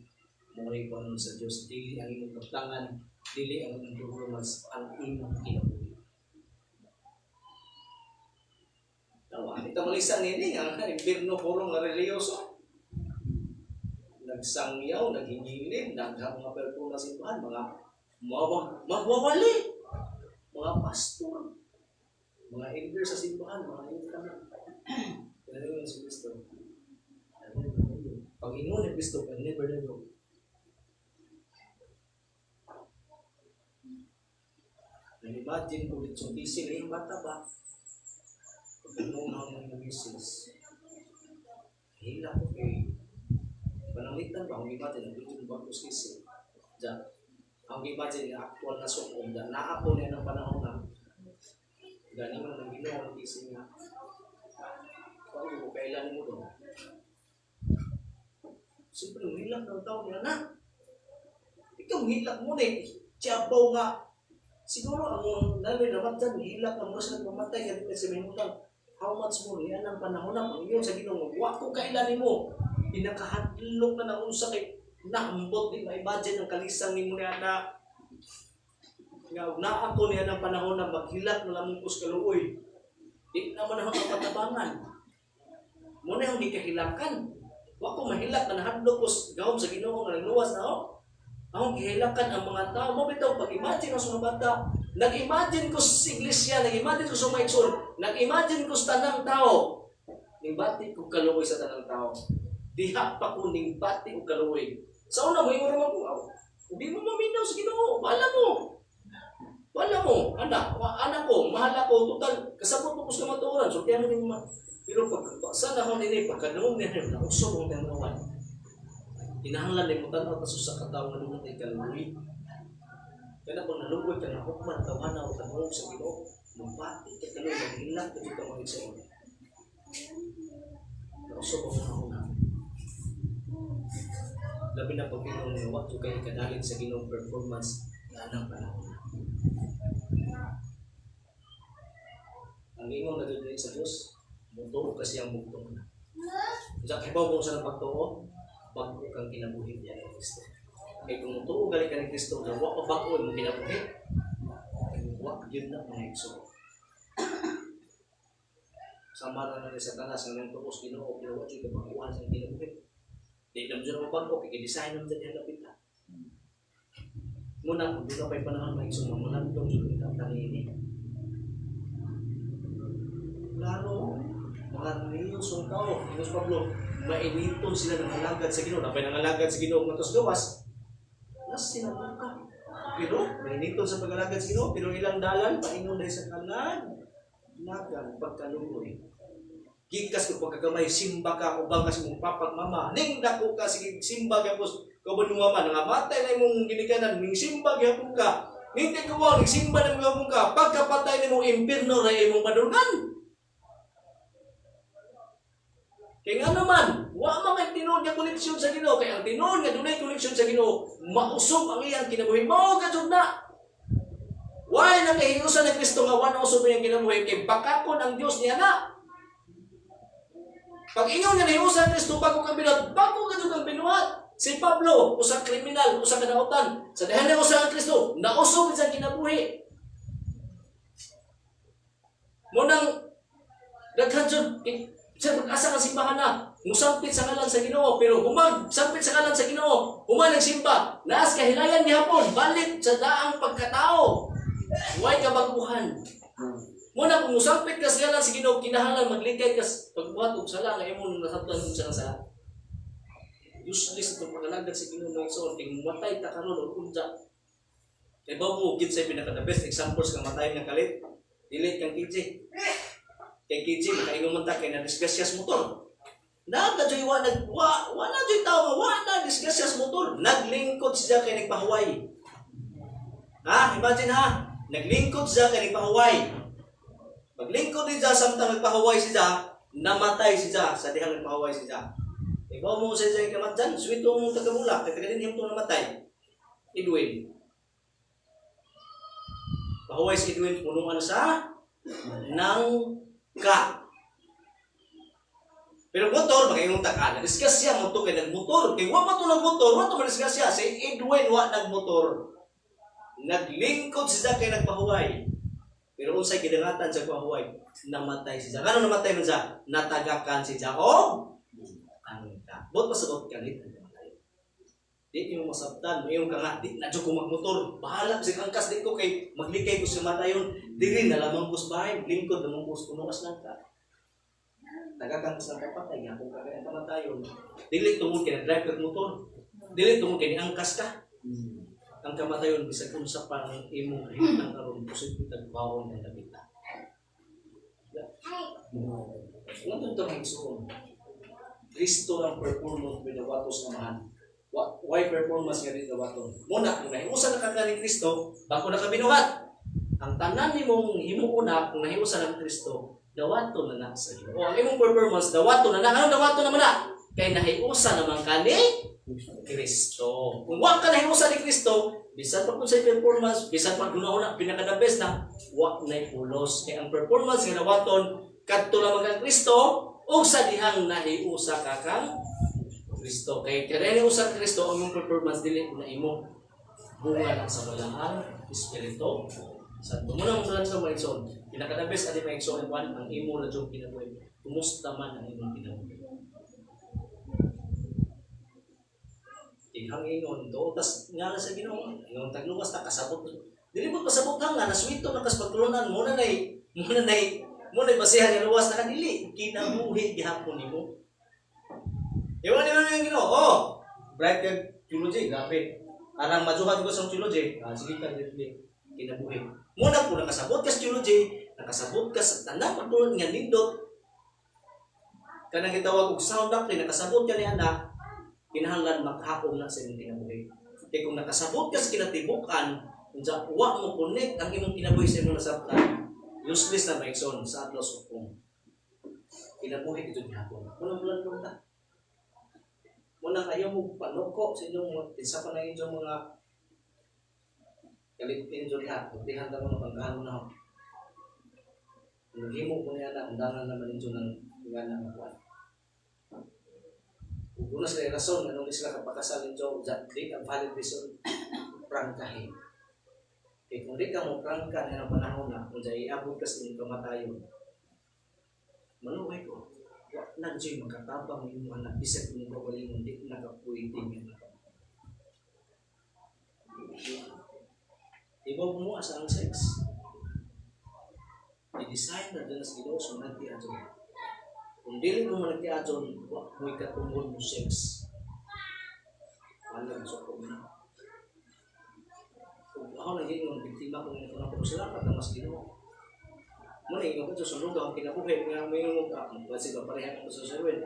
muna ikaw sa Diyos, dili ang imong kaptangan, dili ang imong mas ang imong kinabuhi. Tawa, ito malisan nini, ang impirno purong na religyoso. Nagsangyaw, naghingilin, naghang mga perpuna sa ibahan, mga magwawali, mga pastor, mga elder sa simbahan, mga elder. Kaya yun si Kristo. Pag ingon ni Kristo, can never know. Na-imagine ko dito yung busy na yung bata ba? Pagkanunaw ng misis. Hila ko kay pananglitan ba? Ang imagine, ang dito ba ko sisi? Diyan. Ang imagine, actual na sukom. Naapo niya ng panahon na. Gani mo nang ginawa ang kisi niya. Kung mo kailan mo doon. Siyempre, hilak ng tao niya na. Ikaw, hilak mo na eh. Tiyabaw nga. Siguro, ang nalay naman dyan, hilak ng mga sa mamatay. Kaya di sa minutan, how much more yan ang panahon na Panginoon sa ginong mo. Kung kailan mo, pinakahadlok na ng unsa kay naambot, di ma-imagine ang kalisang ni mo na nga ako niya ng panahon na maghilak na lamang kus kaluoy. Di naman ako mapatabangan. Muna yung di kahilakan. Wa ko mahilak na nahadlok kus gawom sa Ginoo nga luwas na ako. Akong gihilakan ang mga tao. Mo bitaw pag-imagine ang mga bata. Nag-imagine ko sa iglesia, nag-imagine ko sa maigsoon, nag-imagine ko sa tanang tao. Nimbati ko kaluoy sa tanang tao. Diha pa ko nimbati ko kaluoy. Sa una mo, yung naman ko, hindi mo maminaw sa Ginoo. Wala mo, anak ko, mahal ako, total, kasabot mo ko sa maturan, so kaya namin pero pagkakasaan ako nila, pagkanoon niya, nausog ang tanawan. Hinahanglan na yung tanaw, kaso sa katawang na naman ay kaluwi. Kaya kung nalugod ka na hukman, tawana o tanong sa Ginoo, mabati ka kaluwi, maghilak ka dito mga isa yun. Nausog ang mga una. Labi na pag Ginoo niya, wakto kayo ikadalit sa Ginoo performance na anang panahon. Ang ingon na doon sa Diyos, mutuo kasi ang bugtong na. Diyan, ibaw kung saan ang pagtuo, bago kang kinabuhi niya ng Kristo. Kaya kung mutuo galing ka ni Kristo, na wak o bago yung kinabuhi, wak yun na mga ikso. Sama na rin sa tanas, ang nang tukos Ginoo, pero wak yung kabakuhan sa kinabuhi. Di naman dyan ang bago, kaya-design naman dyan yung lapit na. Muna, kung doon na pa'y panahon, may ikso naman lang doon yung kanini. Klaro, mga niyosong tao, Diyos Pablo, mainiton sila ng alagad sa Ginoo. Napay ng alagad sa Ginoo ng gawas, nas sinabuka. Pero, mahinitod sa pag-alagad sa Ginoo, pero ilang dalan, paingon dahil sa kanan, nagang pagkalugoy. Gikas ko pagkagamay, simba ka, ubang kasi mong papat mama, ning dako ka, sige, simba ka po, kabon mo mama, nangamatay na mong ginikanan, ning simba ka po ka, ning tikawa, ning simba na mga ka, pagkapatay na mong impirno, ray mong padulgan. Kaya nga naman, wa man kay tinuod nga koneksyon sa Ginoo, kaya ang tinuod nga dunay koneksyon sa Ginoo, mausog ang iyang kinabuhi. Mao kadtod na. Why nang kahiusan ni Kristo nga wa na usog ang kinabuhi kay bakakon ang Dios niya na. Pag ingon nga nahiusan ni Kristo bago kang binuhat, bago kadtod ang binuhat. Si Pablo, usa kriminal, usa kadautan, sa dahan ni usa ang Kristo, nausog sa kinabuhi. Mo nang daghan jud sa pag-asa ng simbahan na, musampit sa ngalan sa Ginoo, pero sampit sa ngalan sa Ginoo, nagsimba, naas kahilayan gihapon, balik sa daang pagkatao. Huwag kabaguhan. Muna kung musampit ka sa ngalan sa Ginoo, kinahanglan maglikay ka pagbuhat og sala nga imong nasabtan og sa useless itong pag-alagad sa Ginoo ng Igsoon, ting matay ta karon og unja. Kay ba mo kinsay pinaka the best examples nga matay nga kalit, dili kang KJ. Kay KJ, makaingon man ta kay na-disgrasyas motor. Nagkajoy wa na joy tao wa na disgrasyas motor. Naglingkod siya kay nagpahuway. Ha, imagine ha, naglingkod siya kay nagpahuway. Paglingkod niya samtang nagpahuway siya, namatay siya sa dihang nagpahuway siya. Ikaw mo sa siya kamatjan, swito mo tagamula, kay kaganin to namatay. Edwin. Pahuway si Edwin punuan sa nang ka. Pero motor, magayong taka, na-discuss siya, motor kay nagmotor. Kay wa pa to nagmotor, wa to ma-discuss siya. Si Edwin, wa nagmotor. Naglingkod siya kay nagpahuway. Pero unsay gidangatan sa pahuway, namatay siya. Ano namatay man siya? Natagakan siya. O? Ano ka? Bot pasabot ka nito. Di yung masabtan, yung ka nga, di na dyan ko magmotor. Bahala, si angkas di ko kay maglikay ko sa mata yun. Dili na lamang ko sa bahay, lingkod namang ko sa punukas lang ka. Nagkakangkas ng kapatay, nga kung kagaya ka mata yun. Dili tungkol kay na-drive ka motor. Dili tungkol kay ni-angkas ka. Ang kamatayon, bisag kung sa parang imong kahitang karoon, posibleng tagpawon ng labita. Ano ito ang isuon? Kristo ang performance with the watos naman. Why performance nga dito waton? Muna, kung nahiusan na ka ni Kristo, bako na ka binuhat. Ang tanan ni mong himuuna, kung nahiusan ng Kristo, dawato na na sa Ginoo. O ang imong performance, dawato na na. Anong dawato naman na? Kay nahiusan naman ka ni Kristo. Kung wag ka nahiusan ni Kristo, bisan pa kung sa performance, bisan pa kung nauna, pinaka-the-best na, wag na ipulos. Kaya ang performance nga dawaton, kadto lamang kang Kristo, o sa dihang nahiusa ka kang Kristo. Kay kaya usang Kristo ang imong performance dili na imo bunga ng sa walang espiritu. Sa tumunang mulan sa mga igsoon, pinaka the best ati mga igsoon ang imo na jud kinabuhi. Kumusta man ang imong kinabuhi. Ihang ingon do tas ngala sa Ginoo, ingon tagluwas ta kasabot. Dili mo pasabot nga naswito na kas pagtulunan mo na basihan nga luwas na kadili kinabuhi gihapon nimo. Ewan nila yung Ginoo. Oh, bright kag theology, grabe. Arang majuhat ko sa theology. Sige ka dili kinabuhi. Muna po nakasabot ka sa theology, nakasabot ka sa tanang pagtulon nga nindot. Kanang gitawag og sound doctrine, nakasabot ka ni anak, kinahanglan maghapon na sa imong kinabuhi. Kaya kung nakasabot ka sa kinatibukan, unsa wa mo connect ang imong kinabuhi sa imong nasabtan, useless na maigsoon sa adlaw sa kung kinabuhi ito gihapon. Muna ta. Muna kayo mo panoko sa inyong isa pa na inyong mga kalitin dyan ha. Pagdihan na mo na pagkaano na. Naghimo ko niya na, undangan naman ito ng nga na makuha. Kung una sila rason, anong sila kapakasal nito, di ang valid reason, prangkahin. Kaya kung di ka mo prangka na ng panahon na, kung dyan iabot ka sa inyong kamatayon, manuhay ko. Nandiyo magkatabang yung anak, bisag mong kawaling hindi nakapuiting yung anak. Ibaw mo asa ang sex. I-design na dyan sa Ginoo so nagtiadyon. Kung dili mo nagtiadyon, huwag mo ikatungod mo sex. Walang sokong na. Kung ako nang gingon biktima ko ng mga salamat ang mas Ginoo. Muna ingon ko sa sulod ang kinabuhi nga may ingon ka kasi ba pareha ko sa serwen.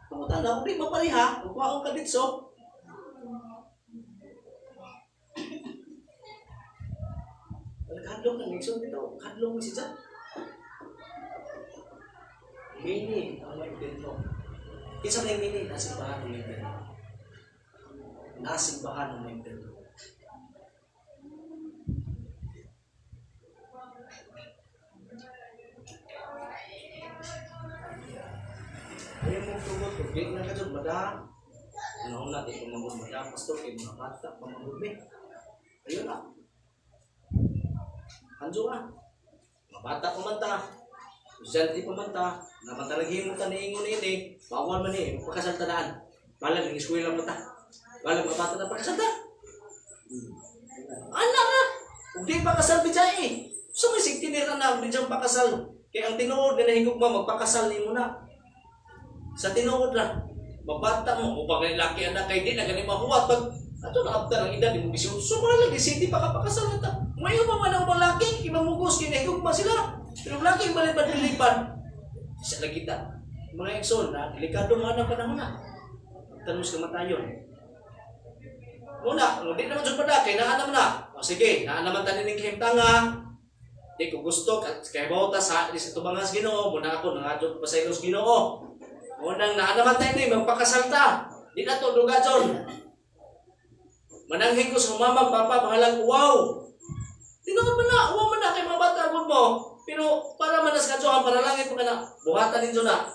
Kung tanda ko di mapareha, kung akong kaditso. Kadlong ng Nixon dito, kadlong si Jan. Mini ang may bento. Isa may mini, nasimbahan ng may bento. Nasimbahan ng may bento. Ayaw mong tugot, hindi na ka dyan, madaan. Ano na, di pamangod madaan, pastor, kayo mga bata, pamangod me. Ayun na. Anjo nga. Mga bata pamanta. Estudyante pamanta. Naman talaghin mo ta niingon ini. Bawal man ni, pagkasaltanaan. Balag ng eskwela mo ta. Balag mga bata na pagkasalta. Anak nga. Kung di pakasal bidya eh. So may sigtinira na, di dyan pakasal. Kaya ang tinuod na nahigog mo, magpakasal ni mo na. Sa tinuod na. Mabata mo, upang laki anak kay di na ganun mahuwat. Pag ato na abta ng edad, di mo bisyo. So mga lagi, hindi pa kapakasal na ta. Ngayon pa man ang malaki, imamugos, kinahigog pa sila. Pero laki, balipad-balipad. Isa lang kita. Mga ekson, na delikado nga ng panahon na. Tanong sa kamatayon. Muna, hindi naman sa padakay, naanam na. O sige, naanaman tayo ng kahimtanga. Di ko gusto, kaya bauta sa tubangas Ginoo, muna ako, nangadot pa sa ilos Ginoo. Munang naanaman tayo ni, magpakasalta. Di na to, dugadson. Mananghin ko sa mamag, papa, mahalang, wow! Tinoon man na, uwa man na kay mga bata mo. Pero para manas ka ang para langit mo ka na, buhatan ninyo na.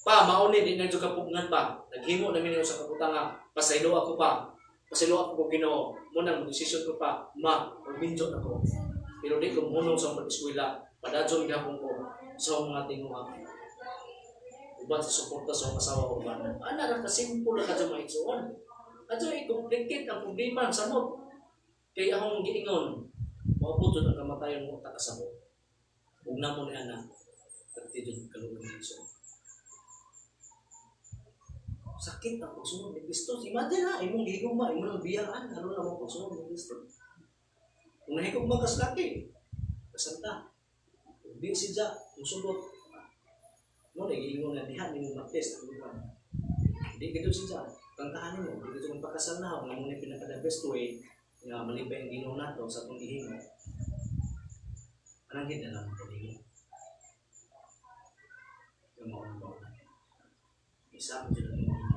Pa, mauni, di na dyan kapugngan pa. Naghimo namin yung sa kaputa nga, pasaylo ako pa. Pasaylo ako kung Ginoo. Munang desisyon ko pa, magbinjo na ko. Pero di ko munong sa pag-eskwela, padadyon gapon ko sa mga tinguha. Uban sa suporta sa kasawa ko ba? Ana na kasimple na ka dyan mga itsuon. At dyan, i-complicate ang problema sa mo. Kaya akong giingon, mauputod ang kamatayon mo takasabo. Huwag na mo ni anak, pagtidod kalugan ng Iso. Sakit ang pagsunod ni Kristo. Imagine ha, imong gihigugma, imong biyaan, ano na mo pagsunod ni Kristo. Kung nahigugma kas laki, kasanta. Kung di siya, musulot. Mo na giingon na dihan, imong mates, hindi gito siya. Kantahan mo, hindi gito mong pakasal na, wala mo na pinaka-the best way, nga malibay ang Ginoo nato sa atong gihimo. Anong hindi na lang ito ninyo? Yung mga unaw na. Isa ko dyan ang Ginoo.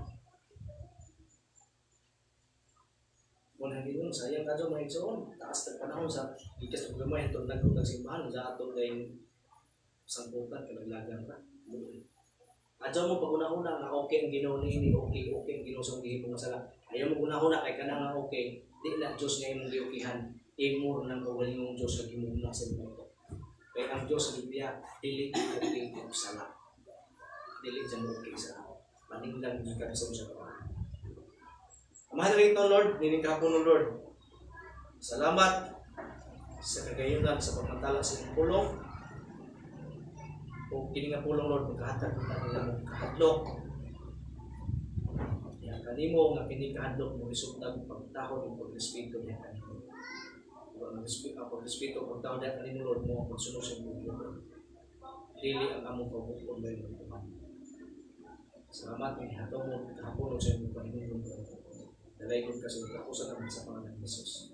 Kung hindi mo, sayang ka dyan mga igsoon. Taas na panahon sa ikas ng gamay, itong nagkutang simbahan, sa atong dahil sangkutan, kalaglagan ka. Adyo mo pag una-una na okay ang Ginoo ni okay ang Ginoo sa gihimo nga sala. Ayaw mo una-una kay kana nga okay. Di na Dios nga imong giukihan. Imor nang kaugalingong Dios nga gimugna sa mundo. Kay ang Dios sa Biblia dili okay ang sala. Dili jang okay sa paninglan gyud ka sa usa ka. Mahal rito Lord, ninikapon Lord. Salamat sa kagayunan sa pagmantala sa inyong pulong. Kung kini nga pulong Lord, magkahatag ng kanilang kahadlok. Yan, kanimo nga kini kahadlok mo resultag pagtahod ng pag-respeto niya kanimo. Ang pag-respeto, pagtahod niya kanimo Lord, mo pagsunod sa mundo. Dili ang among pagkukon ba yung tuman. Salamat ng hataw mo, kahapon sa inyong Panginoon. Dalay ko kasi ako sa naman sa pangalan ng Jesus.